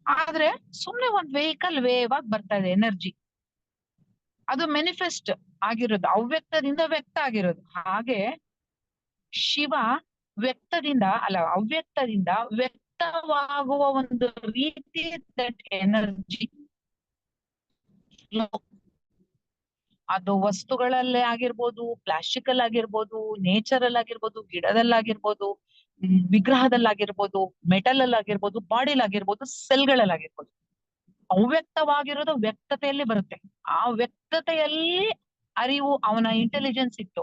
ಆದ್ರೆ ಸುಮ್ನೆ ಒಂದ್ ವೆಹಿಕಲ್ ವೇವ್ ಆಗಿ ಬರ್ತಾ ಇದೆ ಎನರ್ಜಿ, ಅದು ಮ್ಯಾನಿಫೆಸ್ಟ್ ಆಗಿರೋದು, ಅವ್ಯಕ್ತದಿಂದ ವ್ಯಕ್ತ ಆಗಿರೋದು. ಹಾಗೆ ಶಿವ ವ್ಯಕ್ತದಿಂದ ಅಲ್ಲ, ಅವ್ಯಕ್ತದಿಂದ ವ್ಯಕ್ತವಾಗುವ ಒಂದು ರೀತಿ ದಟ್ ಎನರ್ಜಿ. ಅದು ವಸ್ತುಗಳಲ್ಲೇ ಆಗಿರ್ಬೋದು, ಪ್ಲಾಸ್ಟಿಕ್ ಅಲ್ಲಿ ಆಗಿರ್ಬೋದು, ನೇಚರ್ ಅಲ್ಲಿ ಆಗಿರ್ಬೋದು, ಗಿಡದಲ್ಲಾಗಿರ್ಬೋದು, ವಿಗ್ರಹದಲ್ಲಾಗಿರ್ಬೋದು, ಮೆಟಲ್ ಅಲ್ಲಿ ಆಗಿರ್ಬೋದು, ಬಾಡಿಲ್ ಆಗಿರ್ಬೋದು, ಸೆಲ್ಗಳಲ್ಲಿ ಆಗಿರ್ಬೋದು. ಅವ್ಯಕ್ತವಾಗಿರೋದು ವ್ಯಕ್ತತೆಯಲ್ಲಿ ಬರುತ್ತೆ. ಆ ವ್ಯಕ್ತತೆಯಲ್ಲಿ ಅರಿವು, ಅವನ ಇಂಟೆಲಿಜೆನ್ಸ್ ಇತ್ತು.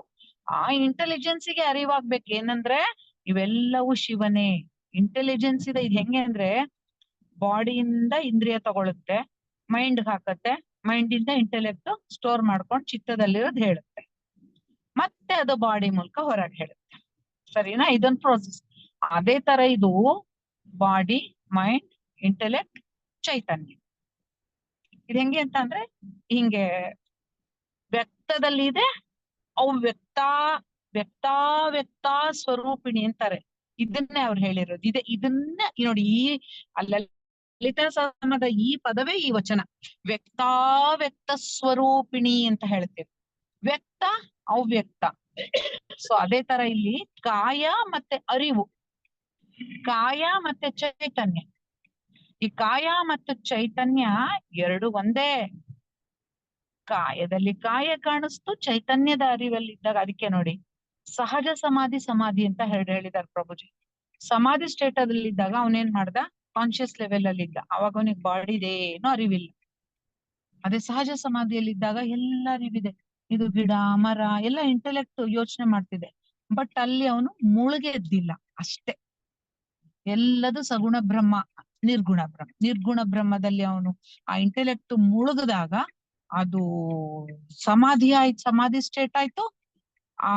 ಆ ಇಂಟೆಲಿಜೆನ್ಸಿಗೆ ಅರಿವಾಗ್ಬೇಕು. ಏನಂದ್ರೆ ಇವೆಲ್ಲವೂ ಶಿವನೇ ಇಂಟೆಲಿಜೆನ್ಸ್ ಇದೆ. ಇದು ಹೆಂಗೆ ಅಂದ್ರೆ ಬಾಡಿಯಿಂದ ಇಂದ್ರಿಯ ತಗೊಳುತ್ತೆ, ಮೈಂಡ್ ಹಾಕತ್ತೆ, ಮೈಂಡ್ ಇಂದ ಇಂಟೆಲೆಕ್ಟ್ ಸ್ಟೋರ್ ಮಾಡ್ಕೊಂಡು ಚಿತ್ತದಲ್ಲಿರೋದು ಹೇಳುತ್ತೆ, ಮತ್ತೆ ಅದು ಬಾಡಿ ಮೂಲಕ ಹೊರಗೆ ಹೇಳುತ್ತೆ. ಸರಿನಾ? ಇದೊಂದು ಪ್ರೋಸೆಸ್. ಅದೇ ತರ ಇದು ಬಾಡಿ, ಮೈಂಡ್, ಇಂಟೆಲೆಕ್ಟ್, ಚೈತನ್ಯ. ಇದು ಹೆಂಗೆ ಅಂತ ಅಂದ್ರೆ ಹಿಂಗೆ ವ್ಯಕ್ತದಲ್ಲಿ ಇದೆ, ಅವು ವ್ಯಕ್ತ ಸ್ವರೂಪಿಣಿ ಅಂತಾರೆ. ಇದನ್ನೇ ಅವ್ರು ಹೇಳಿರೋದು. ಇದನ್ನ ನೋಡಿ, ಈ ಲಲಿತ ಸಹಸ್ರನಾಮದ ಈ ಪದವೇ ಈ ವಚನ. ವ್ಯಕ್ತ ಸ್ವರೂಪಿಣಿ ಅಂತ ಹೇಳ್ತೇವೆ. ವ್ಯಕ್ತ ಅವ್ಯಕ್ತ. ಸೊ ಅದೇ ತರ ಇಲ್ಲಿ ಕಾಯ ಮತ್ತೆ ಅರಿವು, ಕಾಯ ಮತ್ತೆ ಚೈತನ್ಯ. ಈ ಕಾಯ ಮತ್ತು ಚೈತನ್ಯ ಎರಡು ಒಂದೇ. ಕಾಯದಲ್ಲಿ ಕಾಯ ಕಾಣಿಸ್ತು, ಚೈತನ್ಯದ ಅರಿವಲ್ಲಿದ್ದಾಗ ಅದಕ್ಕೆ ನೋಡಿ ಸಹಜ ಸಮಾಧಿ ಅಂತ ಹೇಳಿದಾರೆ ಪ್ರಭುಜಿ. ಸಮಾಧಿ ಸ್ಟೇಟ್ ಅಲ್ಲಿದ್ದಾಗ ಅವನೇನ್ ಮಾಡ್ದ, ಕಾನ್ಶಿಯಸ್ ಲೆವೆಲ್ ಅಲ್ಲಿ ಇದ್ದ. ಅವಾಗ ಅವನಿಗೆ ಬಾಡಿದೇನೋ ಅರಿವಿಲ್ಲ. ಅದೇ ಸಹಜ ಸಮಾಧಿಯಲ್ಲಿದ್ದಾಗ ಎಲ್ಲ ಅರಿವಿದೆ. ಇದು ಗಿಡ ಮರ ಎಲ್ಲ ಇಂಟೆಲೆಕ್ಟ್ ಯೋಚನೆ ಮಾಡ್ತಿದೆ, ಬಟ್ ಅಲ್ಲಿ ಅವನು ಮುಳುಗೆದ್ದಿಲ್ಲ ಅಷ್ಟೇ. ಎಲ್ಲದು ಸಗುಣ ಬ್ರಹ್ಮ, ನಿರ್ಗುಣ ಬ್ರಹ್ಮದಲ್ಲಿ ಅವನು ಆ ಇಂಟೆಲೆಕ್ಟ್ ಮುಳುಗದಾಗ ಅದು ಸಮಾಧಿ ಆಯ್ತು, ಸಮಾಧಿ ಸ್ಟೇಟ್ ಆಯ್ತು. ಆ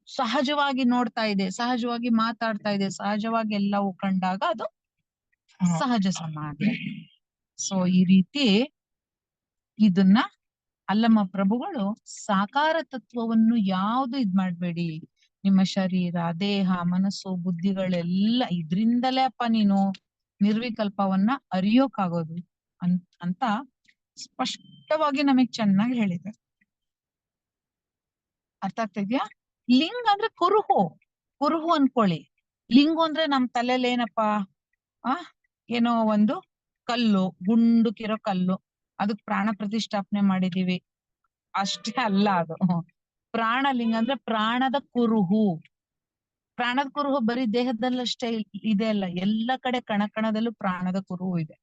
ಸಹಜವಾಗಿ ನೋಡ್ತಾ ಇದೆ, ಸಹಜವಾಗಿ ಮಾತಾಡ್ತಾ ಇದೆ, ಸಹಜವಾಗಿ ಎಲ್ಲವೂ ಕಂಡಾಗ ಅದು ಸಹಜ ಸಮಾಧಿ. ಸೊ ಈ ರೀತಿ ಇದನ್ನ ಅಲ್ಲಮ್ಮ ಪ್ರಭುಗಳು ಸಾಕಾರ ತತ್ವವನ್ನು ಯಾವ್ದು ಇದ್ ಮಾಡ್ಬೇಡಿ, ನಿಮ್ಮ ಶರೀರ, ದೇಹ, ಮನಸ್ಸು, ಬುದ್ಧಿಗಳೆಲ್ಲ ಇದ್ರಿಂದಲೇ ಅಪ್ಪ ನೀನು ನಿರ್ವಿಕಲ್ಪವನ್ನ ಅರಿಯೋಕಾಗೋದು ಅಂತ ಸ್ಪಷ್ಟವಾಗಿ ನಮಗ್ ಚೆನ್ನಾಗಿ ಹೇಳಿದ್ದಾರೆ. ಅರ್ಥ ಆಗ್ತಿದ್ಯಾ? ಲಿಂಗ ಅಂದ್ರೆ ಕುರುಹು ಅನ್ಕೊಳ್ಳಿ. ಲಿಂಗು ಅಂದ್ರೆ ನಮ್ ತಲೆಯಲ್ಲಿ ಏನಪ್ಪಾ, ಏನೋ ಒಂದು ಕಲ್ಲು, ಗುಂಡುಕಿರೋ ಕಲ್ಲು, ಅದಕ್ ಪ್ರಾಣ ಪ್ರತಿಷ್ಠಾಪನೆ ಮಾಡಿದೀವಿ ಅಷ್ಟೇ ಅಲ್ಲ. ಅದು ಪ್ರಾಣಲಿಂಗ ಅಂದ್ರೆ ಪ್ರಾಣದ ಕುರುಹು. ಪ್ರಾಣದ ಕುರುಹು ಬರೀ ದೇಹದಲ್ಲಷ್ಟೇ ಇದೆ ಅಲ್ಲ, ಎಲ್ಲ ಕಡೆ ಕಣಕಣದಲ್ಲೂ ಪ್ರಾಣದ ಕುರುಹು ಇದೆ.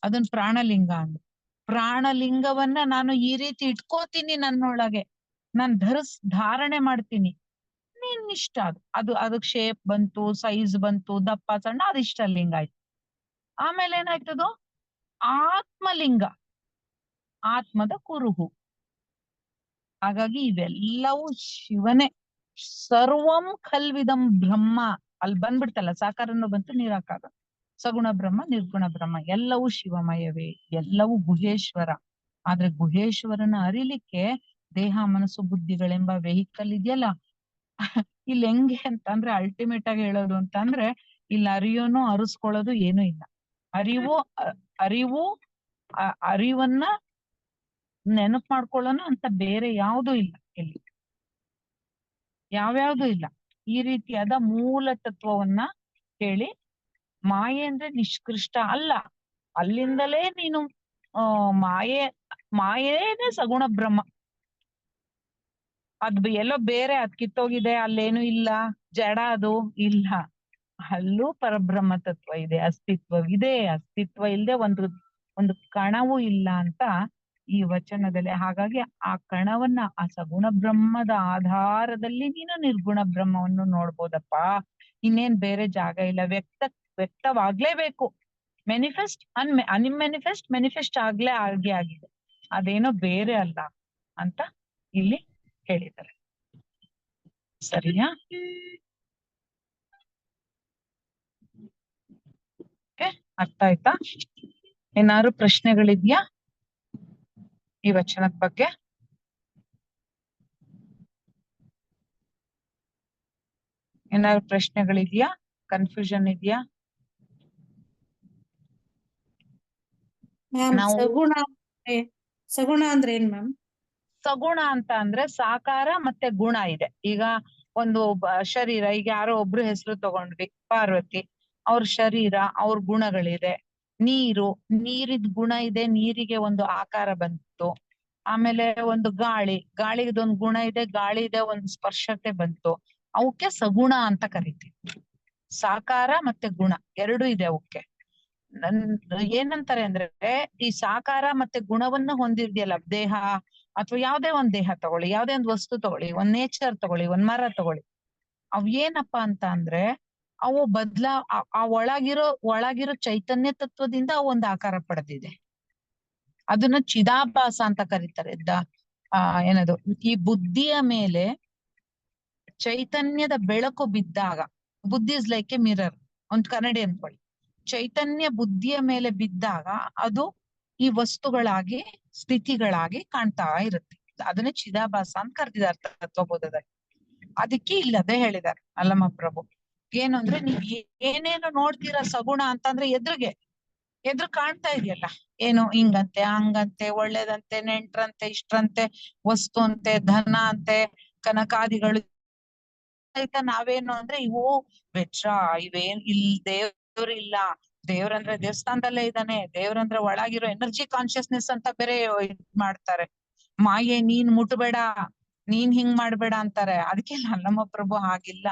ಅದನ್ನ ಪ್ರಾಣಲಿಂಗ ಅಂದ್ರೆ. ಪ್ರಾಣಲಿಂಗವನ್ನ ನಾನು ಈ ರೀತಿ ಇಟ್ಕೋತೀನಿ ನನ್ನೊಳಗೆ, ನಾನ್ ಧಾರಣೆ ಮಾಡ್ತೀನಿ. ನೀನ್ ಇಷ್ಟ ಅದು ಅದಕ್ ಶೇಪ್ ಬಂತು, ಸೈಜ್ ಬಂತು, ದಪ್ಪ ಸಣ್ಣ, ಅದು ಇಷ್ಟ ಲಿಂಗ ಆಯ್ತು. ಆಮೇಲೆ ಏನಾಯ್ತದು, ಆತ್ಮಲಿಂಗ, ಆತ್ಮದ ಕುರುಹು. ಹಾಗಾಗಿ ಇವೆಲ್ಲವೂ ಶಿವನೇ. ಸರ್ವಂ ಖಲ್ವಿದಂ ಬ್ರಹ್ಮ, ಅಲ್ಲಿ ಬಂದ್ಬಿಡ್ತಲ್ಲ, ಸಾಕಾರನು ಬಂತು, ನಿರಾಕಾರ. ಸಗುಣ ಬ್ರಹ್ಮ, ನಿರ್ಗುಣ ಬ್ರಹ್ಮ, ಎಲ್ಲವೂ ಶಿವಮಯವೇ, ಎಲ್ಲವೂ ಗುಹೇಶ್ವರ. ಆದ್ರೆ ಗುಹೇಶ್ವರನ ಅರಿಲಿಕ್ಕೆ ದೇಹ, ಮನಸ್ಸು, ಬುದ್ಧಿಗಳೆಂಬ ವೆಹಿಕಲ್ ಇದೆಯಲ್ಲ, ಇಲ್ಲಿ ಹೆಂಗೆ ಅಂತಂದ್ರೆ ಅಲ್ಟಿಮೇಟ್ ಆಗಿ ಹೇಳೋದು ಅಂತಂದ್ರೆ, ಇಲ್ಲಿ ಅರಿಯೋನು ಅರಿಸ್ಕೊಳ್ಳೋದು ಏನೂ ಇಲ್ಲ. ಅರಿವು ಅರಿವನ್ನ ನೆನಪು ಮಾಡ್ಕೊಳ್ಳೋನು ಅಂತ ಬೇರೆ ಯಾವುದೂ ಇಲ್ಲ ಇಲ್ಲಿ, ಯಾವ್ಯಾವ್ದು ಇಲ್ಲ. ಈ ರೀತಿಯಾದ ಮೂಲ ತತ್ವವನ್ನ ಹೇಳಿ, ಮಾಯೆ ಅಂದ್ರೆ ನಿಷ್ಕೃಷ್ಟ ಅಲ್ಲ, ಅಲ್ಲಿಂದಲೇ ನೀನು ಮಾಯೇನೆ ಸಗುಣ ಬ್ರಹ್ಮ. ಅದ್ ಎಲ್ಲೋ ಬೇರೆ ಅದ್ ಕಿತ್ತೋಗಿದೆ, ಅಲ್ಲೇನು ಇಲ್ಲ, ಜಡ ಅದು ಇಲ್ಲ, ಅಲ್ಲೂ ಪರಬ್ರಹ್ಮ ತತ್ವ ಇದೆ, ಅಸ್ತಿತ್ವವಿದೆ. ಅಸ್ತಿತ್ವ ಇಲ್ಲದೆ ಒಂದು ಕಣವೂ ಇಲ್ಲ ಅಂತ ಈ ವಚನದಲ್ಲಿ. ಹಾಗಾಗಿ ಆ ಕಣವನ್ನ, ಆ ಸಗುಣ ಬ್ರಹ್ಮದ ಆಧಾರದಲ್ಲಿ ನೀನು ನಿರ್ಗುಣ ಬ್ರಹ್ಮವನ್ನು ನೋಡ್ಬೋದಪ್ಪ. ಇನ್ನೇನ್ ಬೇರೆ ಜಾಗ ಇಲ್ಲ. ವ್ಯಕ್ತವಾಗ್ಲೇಬೇಕು. ಮ್ಯಾನಿಫೆಸ್ಟ್ ಮ್ಯಾನಿಫೆಸ್ಟ್ ಆಗಿದೆ. ಅದೇನೋ ಬೇರೆ ಅಲ್ಲ ಅಂತ ಇಲ್ಲಿ ಹೇಳಿದ್ದಾರೆ. ಸರಿಯಾ? ಅರ್ಥ ಆಯ್ತಾ? ಏನಾದ್ರು ಪ್ರಶ್ನೆಗಳಿದ್ಯಾ ಈ ವಚನದ ಬಗ್ಗೆ? ಏನಾದ್ರು ಪ್ರಶ್ನೆಗಳಿದ್ಯಾ? ಕನ್ಫ್ಯೂಷನ್ ಇದೆಯಾ? ಮ್ಯಾಮ್ ಸಗುಣ ಅಂದ್ರೆ ಏನ್ ಮ್ಯಾಮ್? ಸಗುಣ ಅಂತ ಅಂದ್ರೆ ಸಾಕಾರ ಮತ್ತೆ ಗುಣ ಇದೆ. ಈಗ ಒಂದು ಶರೀರ, ಈಗ ಯಾರೋ ಒಬ್ರು ಹೆಸರು ತಗೊಂಡ್ವಿ, ಪಾರ್ವತಿ, ಅವ್ರ ಶರೀರ, ಅವ್ರ ಗುಣಗಳಿದೆ. ನೀರಿದ್ ಗುಣ ಇದೆ, ನೀರಿಗೆ ಒಂದು ಆಕಾರ ಬಂತು. ಆಮೇಲೆ ಒಂದು ಗಾಳಿದೊಂದು ಗುಣ ಇದೆ, ಗಾಳಿದೆ ಒಂದು ಸ್ಪರ್ಶತೆ ಬಂತು. ಅವಕ್ಕೆ ಸಗುಣ ಅಂತ ಕರಿತೀವಿ. ಸಾಕಾರ ಮತ್ತೆ ಗುಣ ಎರಡು ಇದೆ ಅವಕ್ಕೆ. ಏನಂತಾರೆ ಅಂದ್ರೆ, ಈ ಸಾಕಾರ ಮತ್ತೆ ಗುಣವನ್ನು ಹೊಂದಿದ್ಯಲ್ಲ ದೇಹ, ಅಥವಾ ಯಾವ್ದೇ ಒಂದ್ ದೇಹ ತಗೊಳ್ಳಿ, ಯಾವ್ದೇ ಒಂದ್ ವಸ್ತು ತಗೊಳ್ಳಿ, ಒಂದ್ ನೇಚರ್ ತಗೊಳ್ಳಿ, ಒಂದ್ ಮರ ತಗೊಳ್ಳಿ, ಅವ್ ಏನಪ್ಪಾ ಅಂತ ಅಂದ್ರೆ, ಅವು ಆ ಒಳಗಿರೋ ಚೈತನ್ಯ ತತ್ವದಿಂದ ಅವು ಒಂದು ಆಕಾರ ಪಡೆದಿದೆ. ಅದನ್ನ ಚಿದಾಭಾಸ ಅಂತ ಕರೀತಾರೆ. ಏನದು, ಈ ಬುದ್ಧಿಯ ಮೇಲೆ ಚೈತನ್ಯದ ಬೆಳಕು ಬಿದ್ದಾಗ, ಬುದ್ಧಿ ಇಸ್ ಲೈಕ್ ಎ ಮಿರರ್, ಒಂದ್ ಕನ್ನಡಿ ಅನ್ಕೊಳ್ಳಿ. ಚೈತನ್ಯ ಬುದ್ಧಿಯ ಮೇಲೆ ಬಿದ್ದಾಗ ಅದು ಈ ವಸ್ತುಗಳಾಗಿ, ಸ್ಥಿತಿಗಳಾಗಿ ಕಾಣ್ತಾ ಇರುತ್ತೆ. ಅದನ್ನೇ ಚಿದಾಭಾಸ ಅಂತ ಕರೆದಿದ್ದಾರೆ ತತ್ವಬೋಧದಲ್ಲಿ. ಅದಕ್ಕೆ ಇಲ್ಲದೆ ಹೇಳಿದ್ದಾರೆ ಅಲ್ಲಮ್ಮ ಪ್ರಭು. ಏನು ಅಂದ್ರೆ, ನೀವ್ ಏನೇನು ನೋಡ್ತೀರಾ ಸಗುಣ ಅಂತಂದ್ರೆ ಎದುರು ಕಾಣ್ತಾ ಇದೆಯಲ್ಲ, ಏನು ಹಿಂಗಂತೆ, ಹಂಗಂತೆ, ಒಳ್ಳೇದಂತೆ, ನೆಂಟ್ರಂತೆ, ಇಷ್ಟ್ರಂತೆ, ವಸ್ತು ಅಂತೆ, ಧನ ಅಂತೆ, ಕನಕಾದಿಗಳು. ನಾವೇನು ಅಂದ್ರೆ, ಇವು ವೆಚ್ಚ, ಇವೇನ್ ದೇವ್ರು ಇಲ್ಲ, ದೇವ್ರಂದ್ರೆ ದೇವಸ್ಥಾನದಲ್ಲೇ ಇದ್ದಾನೆ, ದೇವ್ರಂದ್ರೆ ಒಳಗಿರೋ ಎನರ್ಜಿ ಕಾನ್ಶಿಯಸ್ನೆಸ್ ಅಂತ ಬೇರೆ ಮಾಡ್ತಾರೆ. ಮಾಯೆ ನೀನ್ ಮುಟ್ಬೇಡ, ನೀನ್ ಹಿಂಗ್ ಮಾಡ್ಬೇಡ ಅಂತಾರೆ. ಅದಕ್ಕೆ ಅಲ್ಲಮ್ಮ ಪ್ರಭು ಹಾಗಿಲ್ಲ.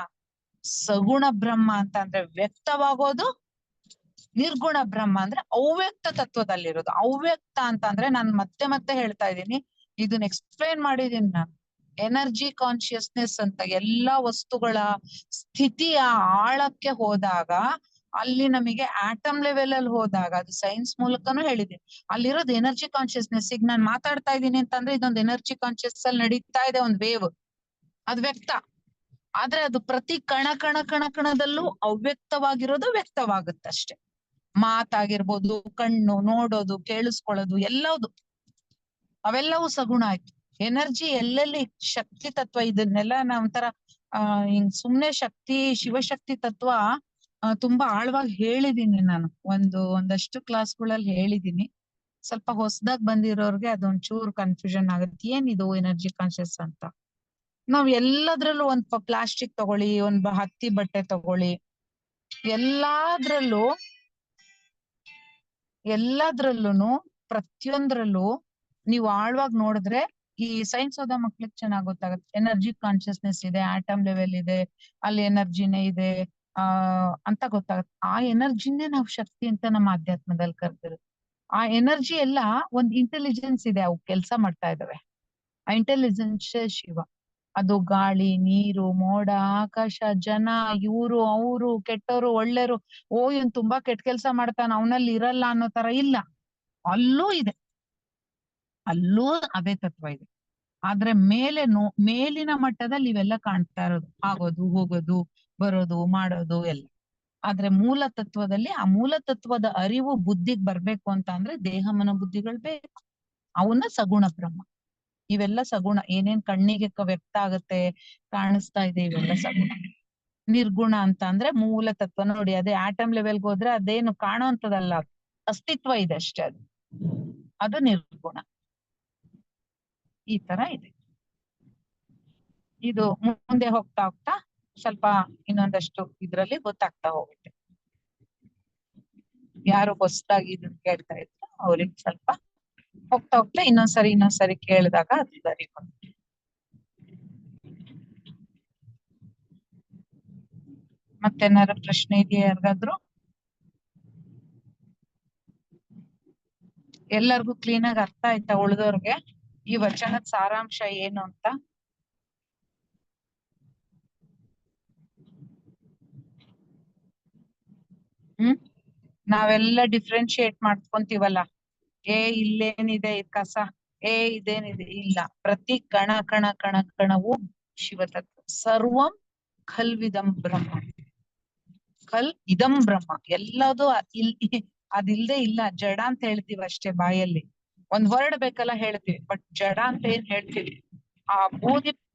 ಸಗುಣ ಬ್ರಹ್ಮ ಅಂತ ಅಂದ್ರೆ ವ್ಯಕ್ತವಾಗೋದು, ನಿರ್ಗುಣ ಬ್ರಹ್ಮ ಅಂದ್ರೆ ಅವ್ಯಕ್ತ ತತ್ವದಲ್ಲಿರೋದು. ಅವ್ಯಕ್ತ ಅಂತ ಅಂದ್ರೆ, ನಾನು ಮತ್ತೆ ಹೇಳ್ತಾ ಇದ್ದೀನಿ, ಇದನ್ನ ಎಕ್ಸ್ಪ್ಲೇನ್ ಮಾಡಿದೀನಿ ನಾನು. ಎನರ್ಜಿ ಕಾನ್ಶಿಯಸ್ನೆಸ್ ಅಂತ ಎಲ್ಲಾ ವಸ್ತುಗಳ ಸ್ಥಿತಿಯ ಆಳಕ್ಕೆ ಹೋದಾಗ, ಅಲ್ಲಿ ನಮಗೆ ಆಟಮ್ ಲೆವೆಲ್ ಅಲ್ಲಿ ಹೋದಾಗ, ಅದು ಸೈನ್ಸ್ ಮೂಲಕನೂ ಹೇಳಿದೀನಿ, ಅಲ್ಲಿರೋದು ಎನರ್ಜಿ ಕಾನ್ಶಿಯಸ್ನೆಸ್. ಈಗ ನಾನ್ ಮಾತಾಡ್ತಾ ಇದ್ದೀನಿ ಅಂತಂದ್ರೆ, ಇದೊಂದು ಎನರ್ಜಿ ಕಾನ್ಶಿಯಸ್ ಅಲ್ಲಿ ನಡೀತಾ ಇದೆ, ಒಂದ್ ವೇವ್, ಅದು ವ್ಯಕ್ತ. ಆದ್ರೆ ಅದು ಪ್ರತಿ ಕಣದಲ್ಲೂ ಅವ್ಯಕ್ತವಾಗಿರೋದು ವ್ಯಕ್ತವಾಗುತ್ತಷ್ಟೆ. ಮಾತಾಗಿರ್ಬೋದು, ಕಣ್ಣು ನೋಡೋದು, ಕೇಳಿಸ್ಕೊಳ್ಳೋದು, ಅವೆಲ್ಲವೂ ಸಗುಣ ಆಯ್ತು. ಎನರ್ಜಿ ಎಲ್ಲೆಲ್ಲಿ ಶಕ್ತಿ ತತ್ವ, ಇದನ್ನೆಲ್ಲ ನಾವ್ ಒಂಥರ ಹಿಂಗ್ ಸುಮ್ನೆ ಶಿವಶಕ್ತಿ ತತ್ವ ತುಂಬಾ ಆಳವಾಗಿ ಹೇಳಿದೀನಿ ನಾನು. ಒಂದಷ್ಟು ಕ್ಲಾಸ್ಗಳಲ್ಲಿ ಹೇಳಿದೀನಿ. ಸ್ವಲ್ಪ ಹೊಸದಾಗಿ ಬಂದಿರೋರ್ಗೆ ಅದೊಂಚೂರು ಕನ್ಫ್ಯೂಷನ್ ಆಗುತ್ತೆ, ಏನಿದು ಎನರ್ಜಿ ಕಾನ್ಶಿಯಸ್ ಅಂತ. ನಾವ್ ಎಲ್ಲದ್ರಲ್ಲೂ ಒಂದ್ ಪ್ಲಾಸ್ಟಿಕ್ ತಗೊಳ್ಳಿ, ಒಂದ್ ಹತ್ತಿ ಬಟ್ಟೆ ತಗೊಳ್ಳಿ, ಎಲ್ಲಾದ್ರಲ್ಲೂ ಪ್ರತಿಯೊಂದ್ರಲ್ಲೂ ನೀವು ಆಳ್ವಾಗಿ ನೋಡಿದ್ರೆ, ಈ ಸೈನ್ಸ್ ಓದೋ ಮಕ್ಳಿಗೆ ಚೆನ್ನಾಗ್ ಗೊತ್ತಾಗುತ್ತೆ. ಎನರ್ಜಿ ಕಾನ್ಶಿಯಸ್ನೆಸ್ ಇದೆ, ಆಟಮ್ ಲೆವೆಲ್ ಇದೆ, ಅಲ್ಲಿ ಎನರ್ಜಿನೇ ಇದೆ ಅಂತ ಗೊತ್ತಾಗುತ್ತೆ. ಆ ಎನರ್ಜಿನೇ ನಾವು ಶಕ್ತಿ ಅಂತ ನಮ್ಮ ಅಧ್ಯಾತ್ಮದಲ್ಲಿ ಕರ್ದಿರೋದು. ಆ ಎನರ್ಜಿ ಎಲ್ಲ ಒಂದ್ ಇಂಟೆಲಿಜೆನ್ಸ್ ಇದೆ, ಅವು ಕೆಲ್ಸ ಮಾಡ್ತಾ ಇದಾವೆ. ಆ ಇಂಟೆಲಿಜೆನ್ಸ್ ಶಿವ. ಅದು ಗಾಳಿ, ನೀರು, ಮೋಡ, ಆಕಾಶ, ಜನ, ಇವ್ರು ಅವ್ರು, ಕೆಟ್ಟವರು ಒಳ್ಳೆಯವರು, ಇವನ್ ತುಂಬಾ ಕೆಟ್ಟ ಕೆಲ್ಸ ಮಾಡ್ತಾನ, ಅವನಲ್ಲಿ ಇರಲ್ಲ ಅನ್ನೋ ತರ ಇಲ್ಲ. ಅಲ್ಲೂ ಇದೆ, ಅಲ್ಲೂ ಅದೇ ತತ್ವ ಇದೆ. ಆದ್ರೆ ಮೇಲಿನ ಮಟ್ಟದಲ್ಲಿ ಇವೆಲ್ಲ ಕಾಣ್ತಾ ಇರೋದು, ಆಗೋದು ಹೋಗೋದು ಬರೋದು ಮಾಡೋದು ಎಲ್ಲ. ಆದ್ರೆ ಮೂಲ ತತ್ವದಲ್ಲಿ ಆ ಮೂಲ ತತ್ವದ ಅರಿವು ಬುದ್ಧಿಗ್ ಬರ್ಬೇಕು ಅಂತ ಅಂದ್ರೆ ದೇಹ ಮನ ಬುದ್ಧಿಗಳು ಬೇಕು. ಅವನ್ನ ಸಗುಣ ಬ್ರಹ್ಮ. ಇವೆಲ್ಲ ಸಗುಣ. ಏನೇನ್ ಕಣ್ಣಿಗೆ ವ್ಯಕ್ತ ಆಗತ್ತೆ, ಕಾಣಿಸ್ತಾ ಇದೆ, ಇವೆಲ್ಲ ಸಗುಣ. ನಿರ್ಗುಣ ಅಂತ ಅಂದ್ರೆ ಮೂಲ ತತ್ವ. ನೋಡಿ, ಅದೇ ಆಟಮ್ ಲೆವೆಲ್ಗೆ ಹೋದ್ರೆ ಅದೇನು ಕಾಣುವಂತದಲ್ಲ, ಅಸ್ತಿತ್ವ ಇದೆ ಅಷ್ಟೇ. ಅದು ನಿರ್ಗುಣ. ಈ ತರ ಇದೆ. ಇದು ಮುಂದೆ ಹೋಗ್ತಾ ಹೋಗ್ತಾ ಸ್ವಲ್ಪ ಇನ್ನೊಂದಷ್ಟು ಇದ್ರಲ್ಲಿ ಗೊತ್ತಾಗ್ತಾ ಹೋಗುತ್ತೆ. ಯಾರು ಹೊಸದಾಗಿ ಇದನ್ನ ಕೇಳ್ತಾ ಇದ್ರು ಅವ್ರಿಗೆ ಸ್ವಲ್ಪ ಹೋಗ್ತಾ ಹೋಗ್ತಾ ಇನ್ನೊಂದ್ಸರಿ ಕೇಳಿದಾಗ ಅದು ಸರಿ ಬಂತು. ಮತ್ತೇನಾದ್ರು ಪ್ರಶ್ನೆ ಇದೆಯಾ ಯಾರಿಗಾದ್ರು? ಎಲ್ಲರಿಗೂ ಕ್ಲೀನ್ ಆಗಿ ಅರ್ಥ ಆಯ್ತಾ ಉಳಿದವ್ರಿಗೆ ಈ ವಚನದ ಸಾರಾಂಶ ಏನು ಅಂತ? ನಾವೆಲ್ಲ ಡಿಫ್ರೆನ್ಶಿಯೇಟ್ ಮಾಡ್ಕೊಂತೀವಲ್ಲ, ಇಲ್ಲೇನಿದೆ ಇದ್ ಕಸ, ಇದೇನಿದೆ ಇಲ್ಲ. ಪ್ರತಿ ಕಣ ಕಣ ಕಣ ಕಣವು ಶಿವತತ್ವ. ಸರ್ವಂ ಖಲ್ವಿದಂ ಬ್ರಹ್ಮ. ಖಲ್ ಇದಂ ಬ್ರಹ್ಮ. ಎಲ್ಲದು ಅದಿಲ್ದೆ ಇಲ್ಲ. ಜಡ ಅಂತ ಹೇಳ್ತೀವಿ ಅಷ್ಟೇ, ಬಾಯಲ್ಲಿ ಒಂದ್ ವರ್ಡ್ ಬೇಕಲ್ಲ ಹೇಳ್ತೀವಿ, ಬಟ್ ಜಡ ಅಂತ ಏನ್ ಹೇಳ್ತೀವಿ, ಆ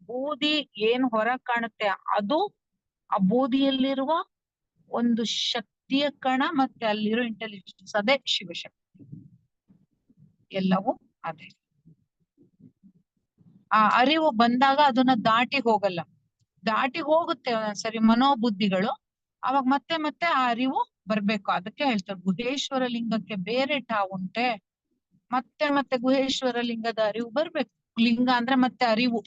ಬೂದಿ ಏನ್ ಹೊರಗ್ ಕಾಣುತ್ತೆ ಅದು ಆ ಬೂದಿಯಲ್ಲಿರುವ ಒಂದು ಶಕ್ತಿಯ ಕಣ, ಮತ್ತೆ ಅಲ್ಲಿರೋ ಇಂಟೆಲಿಜೆನ್ಸ್, ಅದೇ ಶಿವಶಕ್ತಿ. ಎಲ್ಲವೂ ಅದೇ. ಆ ಅರಿವು ಬಂದಾಗ ಅದನ್ನ ದಾಟಿ ಹೋಗಲ್ಲ, ದಾಟಿ ಹೋಗುತ್ತೆ ಒಂದೊಂದ್ಸರಿ ಮನೋಬುದ್ಧಿಗಳು. ಅವಾಗ ಮತ್ತೆ ಮತ್ತೆ ಆ ಅರಿವು ಬರ್ಬೇಕು. ಅದಕ್ಕೆ ಹೇಳ್ತಾರೆ ಗುಹೇಶ್ವರ ಲಿಂಗಕ್ಕೆ ಬೇರೆ ಠಾವುಂಟೆ. ಮತ್ತೆ ಮತ್ತೆ ಗುಹೇಶ್ವರ ಲಿಂಗದ ಅರಿವು ಬರ್ಬೇಕು. ಲಿಂಗ ಅಂದ್ರೆ ಮತ್ತೆ ಅರಿವು,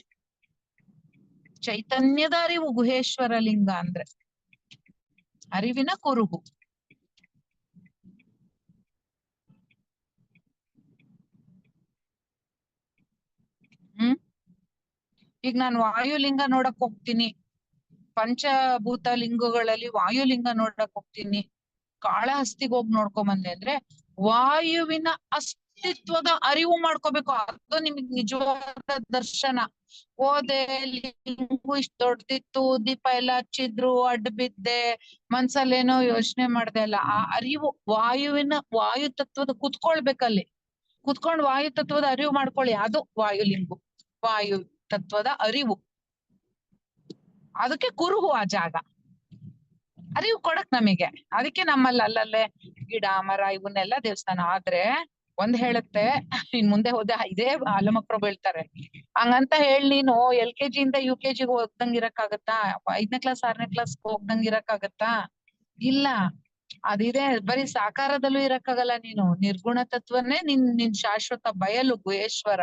ಚೈತನ್ಯದ ಅರಿವು. ಗುಹೇಶ್ವರ ಲಿಂಗ ಅಂದ್ರೆ ಅರಿವಿನ ಕುರುಹು. ಈಗ ನಾನು ವಾಯುಲಿಂಗ ನೋಡಕ್ ಹೋಗ್ತೀನಿ, ಪಂಚಭೂತ ಲಿಂಗಗಳಲ್ಲಿ ವಾಯುಲಿಂಗ ನೋಡಕ್ ಹೋಗ್ತೀನಿ, ಕಾಳಹಸ್ತಿಗೆ ಹೋಗಿ ನೋಡ್ಕೊಂಡ್ ಬಂದೆ ಅಂದ್ರೆ ವಾಯುವಿನ ಅಸ್ತಿತ್ವದ ಅರಿವು ಮಾಡ್ಕೋಬೇಕು. ಅದು ನಿಮಗ್ ನಿಜವಾದ ದರ್ಶನ. ಹೋದೆ, ಲಿಂಗು ಇಷ್ಟ ದೊಡ್ಡದಿತ್ತು, ದೀಪ ಎಲ್ಲ ಹಚ್ಚಿದ್ರು, ಅಡ್ಡ ಬಿದ್ದೆ, ಮನ್ಸಲ್ಲೇನೋ ಯೋಚನೆ ಮಾಡ್ದೆ ಅಲ್ಲ. ಆ ಅರಿವು ವಾಯು ತತ್ವದ ಕುತ್ಕೊಳ್ಬೇಕಲ್ಲಿ. ಕುತ್ಕೊಂಡ್ ವಾಯು ತತ್ವದ ಅರಿವು ಮಾಡ್ಕೊಳ್ಳಿ, ಅದು ವಾಯುಲಿಂಗು. ವಾಯು ತತ್ವದ ಅರಿವು, ಅದಕ್ಕೆ ಕುರುಹು ಆ ಜಾಗ. ಅರಿವು ಕೊಡಕ್ ನಮಗೆ. ಅದಕ್ಕೆ ನಮ್ಮಲ್ಲಿ ಅಲ್ಲಲ್ಲೇ ಗಿಡ ಮರ ಇವನ್ನೆಲ್ಲ ದೇವಸ್ಥಾನ. ಆದ್ರೆ ಒಂದ್ ಹೇಳುತ್ತೆ, ಇನ್ ಮುಂದೆ ಹೋದೆ ಇದೇ ಅಲ್ಲಮಪ್ರಭು ಹೇಳ್ತಾರೆ, ಹಂಗಂತ ಹೇಳಿ ನೀನು LKG ಇಂದ UKG ಹೋಗ್ದಂಗ್ ಇರಕ್ಕಾಗತ್ತಾ? 5ನೇ ಕ್ಲಾಸ್ 6ನೇ ಕ್ಲಾಸ್ ಹೋಗ್ದಂಗ್ ಇರಕ್ಕಾಗತ್ತಾ? ಇಲ್ಲ. ಅದಿದೆ, ಬರೀ ಸಾಕಾರದಲ್ಲೂ ಇರಕ್ಕಾಗಲ್ಲ. ನೀನು ನಿರ್ಗುಣ ತತ್ವನೇ ನಿನ್ ಶಾಶ್ವತ ಬಯಲು ಗುಹೇಶ್ವರ.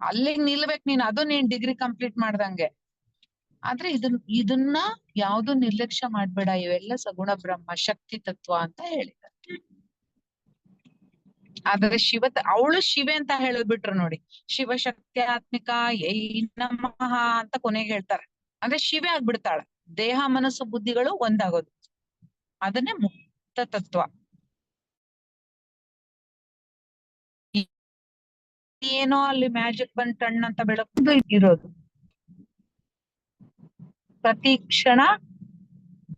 ಅಲ್ಲಿಗೆ ನಿಲ್ಬೇಕು ನೀನ್. ಅದು ನೀನ್ ಡಿಗ್ರಿ ಕಂಪ್ಲೀಟ್ ಮಾಡ್ದಂಗೆ. ಆದ್ರೆ ಇದನ್ನ ಯಾವ್ದು ನಿರ್ಲಕ್ಷ್ಯ ಮಾಡ್ಬೇಡ. ಇವೆಲ್ಲ ಸಗುಣ ಬ್ರಹ್ಮ ಶಕ್ತಿ ತತ್ವ ಅಂತ ಹೇಳಿದ್ದಾರೆ. ಆದ್ರೆ ಅವಳು ಶಿವೆ ಅಂತ ಹೇಳಿದ್ಬಿಟ್ರು ನೋಡಿ. ಶಿವಶಕ್ತ್ಯಾತ್ಮಿಕ ಯೈ ನಮಃ ಅಂತ ಕೊನೆಗೆ ಹೇಳ್ತಾರೆ. ಅಂದ್ರೆ ಶಿವೆ ಆಗ್ಬಿಡ್ತಾಳೆ. ದೇಹ ಮನಸ್ಸು ಬುದ್ಧಿಗಳು ಒಂದಾಗೋದು, ಅದನ್ನೇ ಮುಕ್ತ ತತ್ವ. ಏನೋ ಅಲ್ಲಿ ಮ್ಯಾಜಿಕ್ ಬಂದ್ ಟಣ್ ಅಂತ ಬೆಳಕು ಇರೋದು. ಪ್ರತಿ ಕ್ಷಣ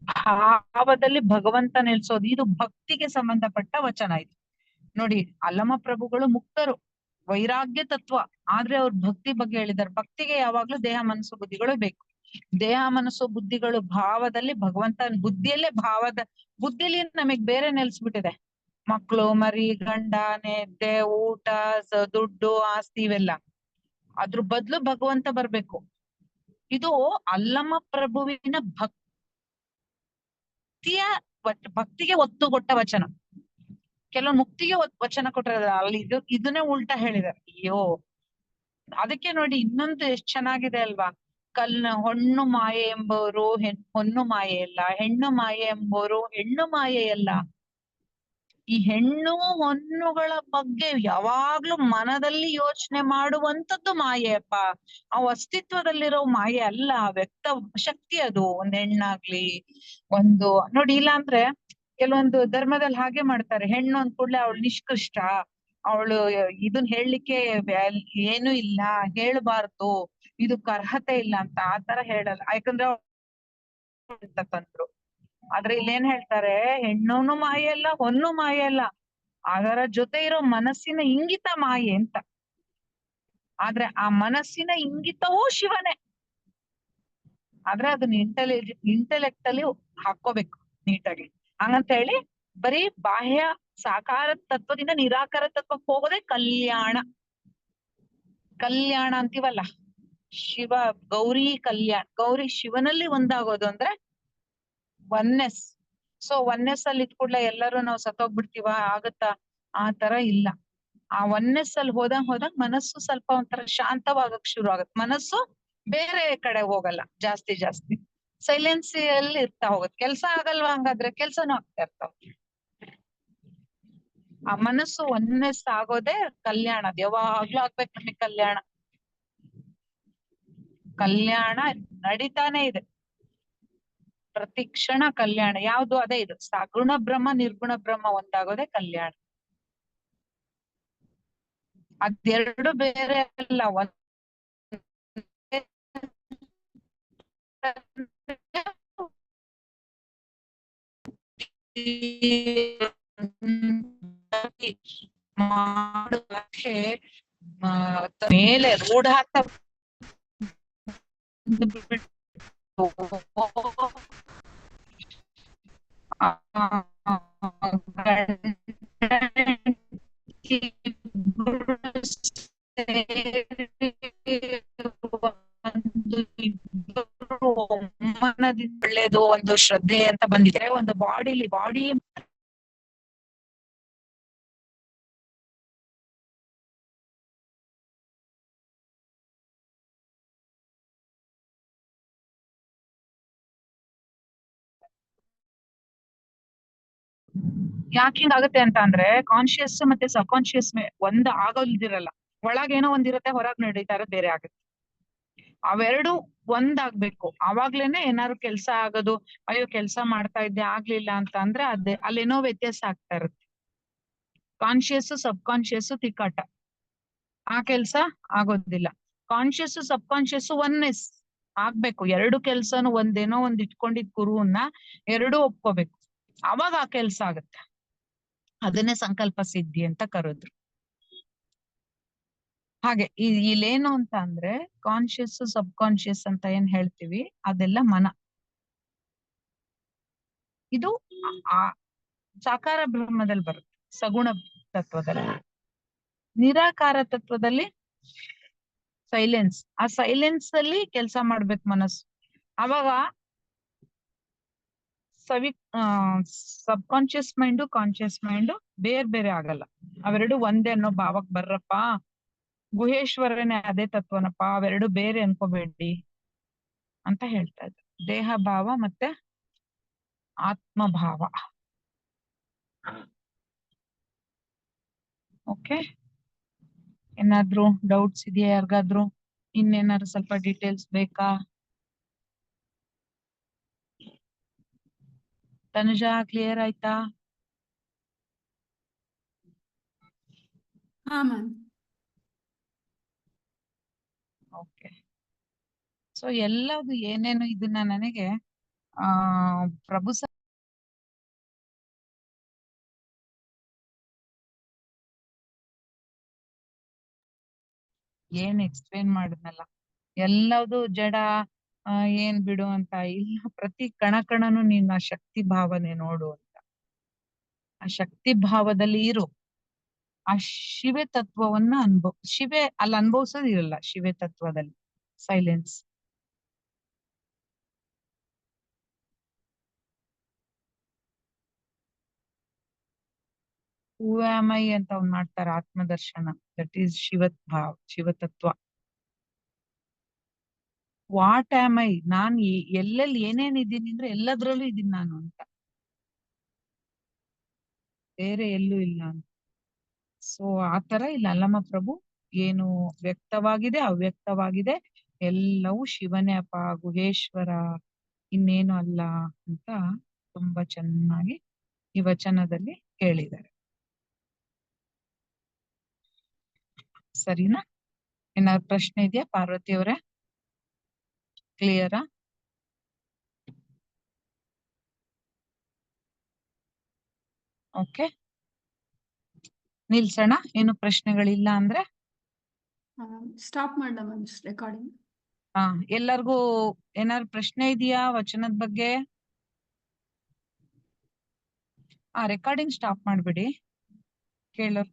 ಭಾವದಲ್ಲಿ ಭಗವಂತ ನಿಲ್ಸೋದು. ಇದು ಭಕ್ತಿಗೆ ಸಂಬಂಧಪಟ್ಟ ವಚನ ಇದು ನೋಡಿ. ಅಲ್ಲಮ ಪ್ರಭುಗಳು ಮುಕ್ತರು, ವೈರಾಗ್ಯ ತತ್ವ. ಆದ್ರೆ ಅವ್ರ ಭಕ್ತಿ ಬಗ್ಗೆ ಹೇಳಿದ್ದಾರೆ. ಭಕ್ತಿಗೆ ಯಾವಾಗ್ಲೂ ದೇಹ ಮನಸ್ಸು ಬುದ್ಧಿಗಳು ಬೇಕು. ದೇಹ ಮನಸ್ಸು ಬುದ್ಧಿಗಳು ಭಾವದಲ್ಲಿ ಭಗವಂತ, ಬುದ್ಧಿಯಲ್ಲೇ ಬುದ್ಧಿಲಿ ನಮಗ್ ಬೇರೆ ನೆಲ್ಸ್ಬಿಟ್ಟಿದೆ. ಮಕ್ಳು ಮರಿ ಗಂಡ ನಿದ್ದೆ ಊಟ ದುಡ್ಡು ಆಸ್ತಿ ಇವೆಲ್ಲ. ಅದ್ರ ಬದ್ಲು ಭಗವಂತ ಬರ್ಬೇಕು. ಇದು ಅಲ್ಲಮ ಪ್ರಭುವಿನ ಭಕ್ತಿಗೆ ಒತ್ತು ಕೊಟ್ಟ ವಚನ. ಕೆಲವು ಮುಕ್ತಿಗೆ ವಚನ ಕೊಟ್ಟಿರೋದು, ಅಲ್ಲಿ ಇದನ್ನೇ ಉಲ್ಟಾ ಹೇಳಿದಾರೆ. ಅಯ್ಯೋ, ಅದಕ್ಕೆ ನೋಡಿ ಇನ್ನೊಂದು ಎಷ್ಟ್ ಚೆನ್ನಾಗಿದೆ ಅಲ್ವಾ. ಹೊಣ್ಣು ಮಾಯೆ ಎಂಬವರು ಹೊನ್ನು ಮಾಯೆ ಅಲ್ಲ, ಹೆಣ್ಣು ಮಾಯೆ ಎಂಬವರು ಹೆಣ್ಣು ಮಾಯೆಯಲ್ಲ. ಈ ಹೆಣ್ಣು ಹೊನ್ನುಗಳ ಬಗ್ಗೆ ಯಾವಾಗ್ಲೂ ಮನದಲ್ಲಿ ಯೋಚನೆ ಮಾಡುವಂತದ್ದು ಮಾಯೆಯಪ್ಪ. ಅವು ಅಸ್ತಿತ್ವದಲ್ಲಿರೋ ಮಾಯೆ ಅಲ್ಲ, ವ್ಯಕ್ತ ಶಕ್ತಿ ಅದು. ಒಂದ್ ಹೆಣ್ಣಾಗ್ಲಿ ಒಂದು ನೋಡಿ. ಇಲ್ಲ ಅಂದ್ರೆ ಕೆಲವೊಂದು ಧರ್ಮದಲ್ಲಿ ಹಾಗೆ ಮಾಡ್ತಾರೆ, ಹೆಣ್ಣು ಅಂದ್ ಕೂಡ್ಲೆ ಅವಳು ನಿಷ್ಕೃಷ್ಟ, ಅವಳು ಇದನ್ ಹೇಳಲಿಕ್ಕೆ ಏನು ಇಲ್ಲ, ಹೇಳ್ಬಾರ್ದು, ಇದಕ್ ಅರ್ಹತೆ ಇಲ್ಲ ಅಂತ ಆತರ ಹೇಳಲ್ಲ, ಯಾಕಂದ್ರೆ ಅಂತ ತಂದ್ರು. ಆದ್ರೆ ಇಲ್ಲೇನ್ ಹೇಳ್ತಾರೆ, ಹೆಣ್ಣುನು ಮಾಯೆ ಅಲ್ಲ, ಹೊನ್ನು ಮಾಯೆ ಅಲ್ಲ, ಅದರ ಜೊತೆ ಇರೋ ಮನಸ್ಸಿನ ಇಂಗಿತ ಮಾಯೆ ಅಂತ. ಆದ್ರೆ ಆ ಮನಸ್ಸಿನ ಇಂಗಿತವೂ ಶಿವನೇ, ಆದ್ರೆ ಅದನ್ನ ಇಂಟೆಲೆಕ್ಟ್ ಅಲ್ಲಿ ಹಾಕೋಬೇಕು ನೀಟಾಗಿ. ಹಂಗಂತ ಹೇಳಿ ಬರೀ ಬಾಹ್ಯ ಸಾಕಾರ ತತ್ವದಿಂದ ನಿರಾಕಾರ ತತ್ವಕ್ಕೆ ಹೋಗೋದೇ ಕಲ್ಯಾಣ. ಕಲ್ಯಾಣ ಅಂತೀವಲ್ಲ, ಶಿವ ಗೌರಿ ಕಲ್ಯಾಣ, ಗೌರಿ ಶಿವನಲ್ಲಿ ಒಂದಾಗೋದು ಅಂದ್ರೆ ಒನ್ನೆಸ್. ಸೊ ಒನ್ನೆಸ್ ಅಲ್ಲಿ ಇಟ್ಕೂಡ್ಲೆ ಎಲ್ಲರೂ ನಾವು ಸತ್ತೋಗ್ಬಿಡ್ತೀವ ಆಗತ್ತಾ? ಆ ತರ ಇಲ್ಲ. ಆ ಒನ್ನೆಸ್ ಅಲ್ಲಿ ಹೋದಂಗ್ ಮನಸ್ಸು ಸ್ವಲ್ಪ ಒಂಥರ ಶಾಂತವಾಗಕ್ ಶುರು ಆಗತ್, ಮನಸ್ಸು ಬೇರೆ ಕಡೆ ಹೋಗಲ್ಲ ಜಾಸ್ತಿ ಸೈಲೆನ್ಸ್ ಅಲ್ಲಿ ಇರ್ತಾ ಹೋಗುತ್ತೆ. ಕೆಲ್ಸ ಆಗಲ್ವಾ? ಹಂಗಾದ್ರೆ ಕೆಲ್ಸನೂ ಆಗ್ತಾ ಇರ್ತಾವ. ಆ ಮನಸ್ಸು ಒನ್ನೆಸ್ ಆಗೋದೇ ಕಲ್ಯಾಣ. ಅದ್ ಯಾವಾಗ್ಲೂ ಆಗ್ಬೇಕು ನಮಗೆ ಕಲ್ಯಾಣ. ಕಲ್ಯಾಣ ನಡೀತಾನೆ ಇದೆ ಪ್ರತಿ ಕ್ಷಣ ಕಲ್ಯಾಣ. ಯಾವ್ದು? ಅದೇ ಇದು ಸಗುಣ ಬ್ರಹ್ಮ ನಿರ್ಗುಣ ಬ್ರಹ್ಮ ಒಂದಾಗೋದೇ ಕಲ್ಯಾಣ. ಅದೆರಡು ಬೇರೆ ಅಲ್ಲ, ಮಾಡುವಕ್ಕೆ ಮೇಲೆ ರೂಢ ಒಳ್ಳೇದು ಒಂದು ಶ್ರದ್ಧೆ ಅಂತ ಬಂದಿದೆ. ಒಂದು ಬಾಡಿ ಯಾಕೆ ಹಿಂಗಾಗತ್ತೆ ಅಂತ ಅಂದ್ರೆ, ಕಾನ್ಶಿಯಸ್ ಮತ್ತೆ ಸಬ್ ಕಾನ್ಶಿಯಸ್ ಒಂದ್ ಆಗೋದಿರಲ್ಲ. ಒಳಗೇನೋ ಒಂದಿರುತ್ತೆ, ಹೊರಗ್ ನಡೀತಾ ಇರೋದ್ ಬೇರೆ ಆಗುತ್ತೆ. ಅವೆರಡು ಒಂದಾಗ್ಬೇಕು, ಅವಾಗ್ಲೇನೆ ಏನಾದ್ರು ಕೆಲ್ಸ ಆಗೋದು. ಅಯ್ಯೋ ಕೆಲ್ಸ ಮಾಡ್ತಾ ಇದ್ದೆ ಆಗ್ಲಿಲ್ಲ ಅಂತ ಅಂದ್ರೆ ಅದೇ ಅಲ್ಲೇನೋ ವ್ಯತ್ಯಾಸ ಆಗ್ತಾ ಇರುತ್ತೆ. ಕಾನ್ಶಿಯಸ್ ಸಬ್ ಕಾನ್ಶಿಯಸ್ ತಿಕ್ಕಾಟ, ಆ ಕೆಲ್ಸ ಆಗೋದಿಲ್ಲ. ಕಾನ್ಶಿಯಸ್ ಸಬ್ ಕಾನ್ಶಿಯಸ್ ಒನ್ನೆಸ್ ಆಗ್ಬೇಕು. ಎರಡು ಕೆಲ್ಸನು ಒಂದೇನೋ ಒಂದ್ ಇಟ್ಕೊಂಡಿದ್ ಗುರುವನ್ನ ಎರಡು ಒಪ್ಕೋಬೇಕು, ಅವಾಗ ಆ ಕೆಲ್ಸ ಆಗತ್ತೆ. ಅದನ್ನೇ ಸಂಕಲ್ಪ ಸಿದ್ಧಿ ಅಂತ ಕರೆದ್ರು. ಹಾಗೆ ಇಲ್ಲೇನು ಅಂತ ಅಂದ್ರೆ, ಕಾನ್ಶಿಯಸ್ ಸಬ್ ಕಾನ್ಶಿಯಸ್ ಅಂತ ಏನ್ ಹೇಳ್ತೀವಿ ಅದೆಲ್ಲ ಮನ. ಇದು ಆ ಸಾಕಾರ ಬ್ರಹ್ಮದಲ್ಲಿ ಬರುತ್ತೆ, ಸಗುಣ ತತ್ವದಲ್ಲಿ. ನಿರಾಕಾರ ತತ್ವದಲ್ಲಿ ಸೈಲೆನ್ಸ್. ಆ ಸೈಲೆನ್ಸ್ ಅಲ್ಲಿ ಕೆಲಸ ಮಾಡ್ಬೇಕು ಮನಸ್ಸು. ಅವಾಗ ಸಬ್ ಕಾನ್ಶಿಯಸ್ ಮೈಂಡು ಕಾನ್ಶಿಯಸ್ ಮೈಂಡು ಬೇರೆ ಆಗಲ್ಲ, ಅವೆರಡು ಒಂದೇ ಅನ್ನೋ ಭಾವಕ್ ಬರ್ರಪ್ಪ. ಗುಹೇಶ್ವರನೇ ಅದೇ ತತ್ವನಪ್ಪ, ಅವೆರಡು ಬೇರೆ ಅನ್ಕೋಬೇಡಿ ಅಂತ ಹೇಳ್ತಾ ಇದ್ರು. ದೇಹ ಭಾವ ಮತ್ತೆ ಆತ್ಮಭಾವ. ಓಕೆ, ಏನಾದ್ರು ಡೌಟ್ಸ್ ಇದೆಯಾ ಯಾರಿಗಾದ್ರು? ಇನ್ನೇನಾದ್ರು ಸ್ವಲ್ಪ ಡೀಟೇಲ್ಸ್ ಬೇಕಾ? ತನುಜಾ ಕ್ಲಿಯರ್ ಆಯ್ತಾ? ಹಾ ಮ್ಯಾಮ್. ಓಕೆ. ಸೊ ಎಲ್ಲದು ಏನೇನು ಇದನ್ನ ನನಗೆ ಪ್ರಭು ಏನ್ ಎಕ್ಸ್ಪ್ಲೇನ್ ಮಾಡಿದ್ನಲ್ಲ, ಎಲ್ಲದು ಜಡ ಏನ್ ಬಿಡು ಅಂತ ಇಲ್ಲ. ಪ್ರತಿ ಕಣನು ನೀನ್ ಆ ಶಕ್ತಿ ಭಾವನೆ ನೋಡು ಅಂತ. ಆ ಶಕ್ತಿ ಭಾವದಲ್ಲಿ ಇರು. ಆ ಶಿವೆ ತತ್ವವನ್ನ ಶಿವೆ ಅಲ್ಲಿ ಅನುಭವಿಸೋದಿರಲ್ಲ. ಶಿವೆ ತತ್ವದಲ್ಲಿ ಸೈಲೆನ್ಸ್. ಹೂ ಆಮ್ ಐ ಅಂತ ಅವ್ನು ಮಾಡ್ತಾರೆ ಆತ್ಮದರ್ಶನ. ದಟ್ ಈಸ್ ಶಿವತತ್ವ. ವಾಟ್ ಆಮ್ ಐ, ನಾನ್ ಎಲ್ಲೆಲ್ಲಿ ಏನೇನ್ ಇದ್ದೀನಿ ಅಂದ್ರೆ ಎಲ್ಲದ್ರಲ್ಲೂ ಇದ್ದೀನಿ ನಾನು ಅಂತ, ಬೇರೆ ಎಲ್ಲೂ ಇಲ್ಲ ಅಂತ. ಸೊ ಆತರ ಇಲ್ಲ ಅಲ್ಲಮ್ಮ ಪ್ರಭು, ಏನು ವ್ಯಕ್ತವಾಗಿದೆ ಅವ್ಯಕ್ತವಾಗಿದೆ ಎಲ್ಲವೂ ಶಿವನೇ ಅಪ್ಪ, ಗುಹೇಶ್ವರ, ಇನ್ನೇನು ಅಲ್ಲ ಅಂತ ತುಂಬಾ ಚೆನ್ನಾಗಿ ಈ ವಚನದಲ್ಲಿ ಹೇಳಿದ್ದಾರೆ. ಸರಿನಾ? ಏನಾದ್ರು ಪ್ರಶ್ನೆ ಇದೆಯಾ ಪಾರ್ವತಿ ಅವರೇ? ಕ್ಲಿಯರಾ? ಓಕೆ, ನಿಲ್ಸೋಣ. ಏನು ಪ್ರಶ್ನೆಗಳಿಲ್ಲ ಅಂದ್ರೆ ಸ್ಟಾಪ್ ಮಾಡೋಣ ಮ್ಯಾಮ್ ರೆಕಾರ್ಡಿಂಗ್. ಹಾ, ಎಲ್ಲರಿಗೂ ಏನಾದ್ರು ಪ್ರಶ್ನೆ ಇದೆಯಾ ವಚನದ ಬಗ್ಗೆ? ರೆಕಾರ್ಡಿಂಗ್ ಸ್ಟಾಪ್ ಮಾಡ್ಬಿಡಿ, ಕೇಳೋರ್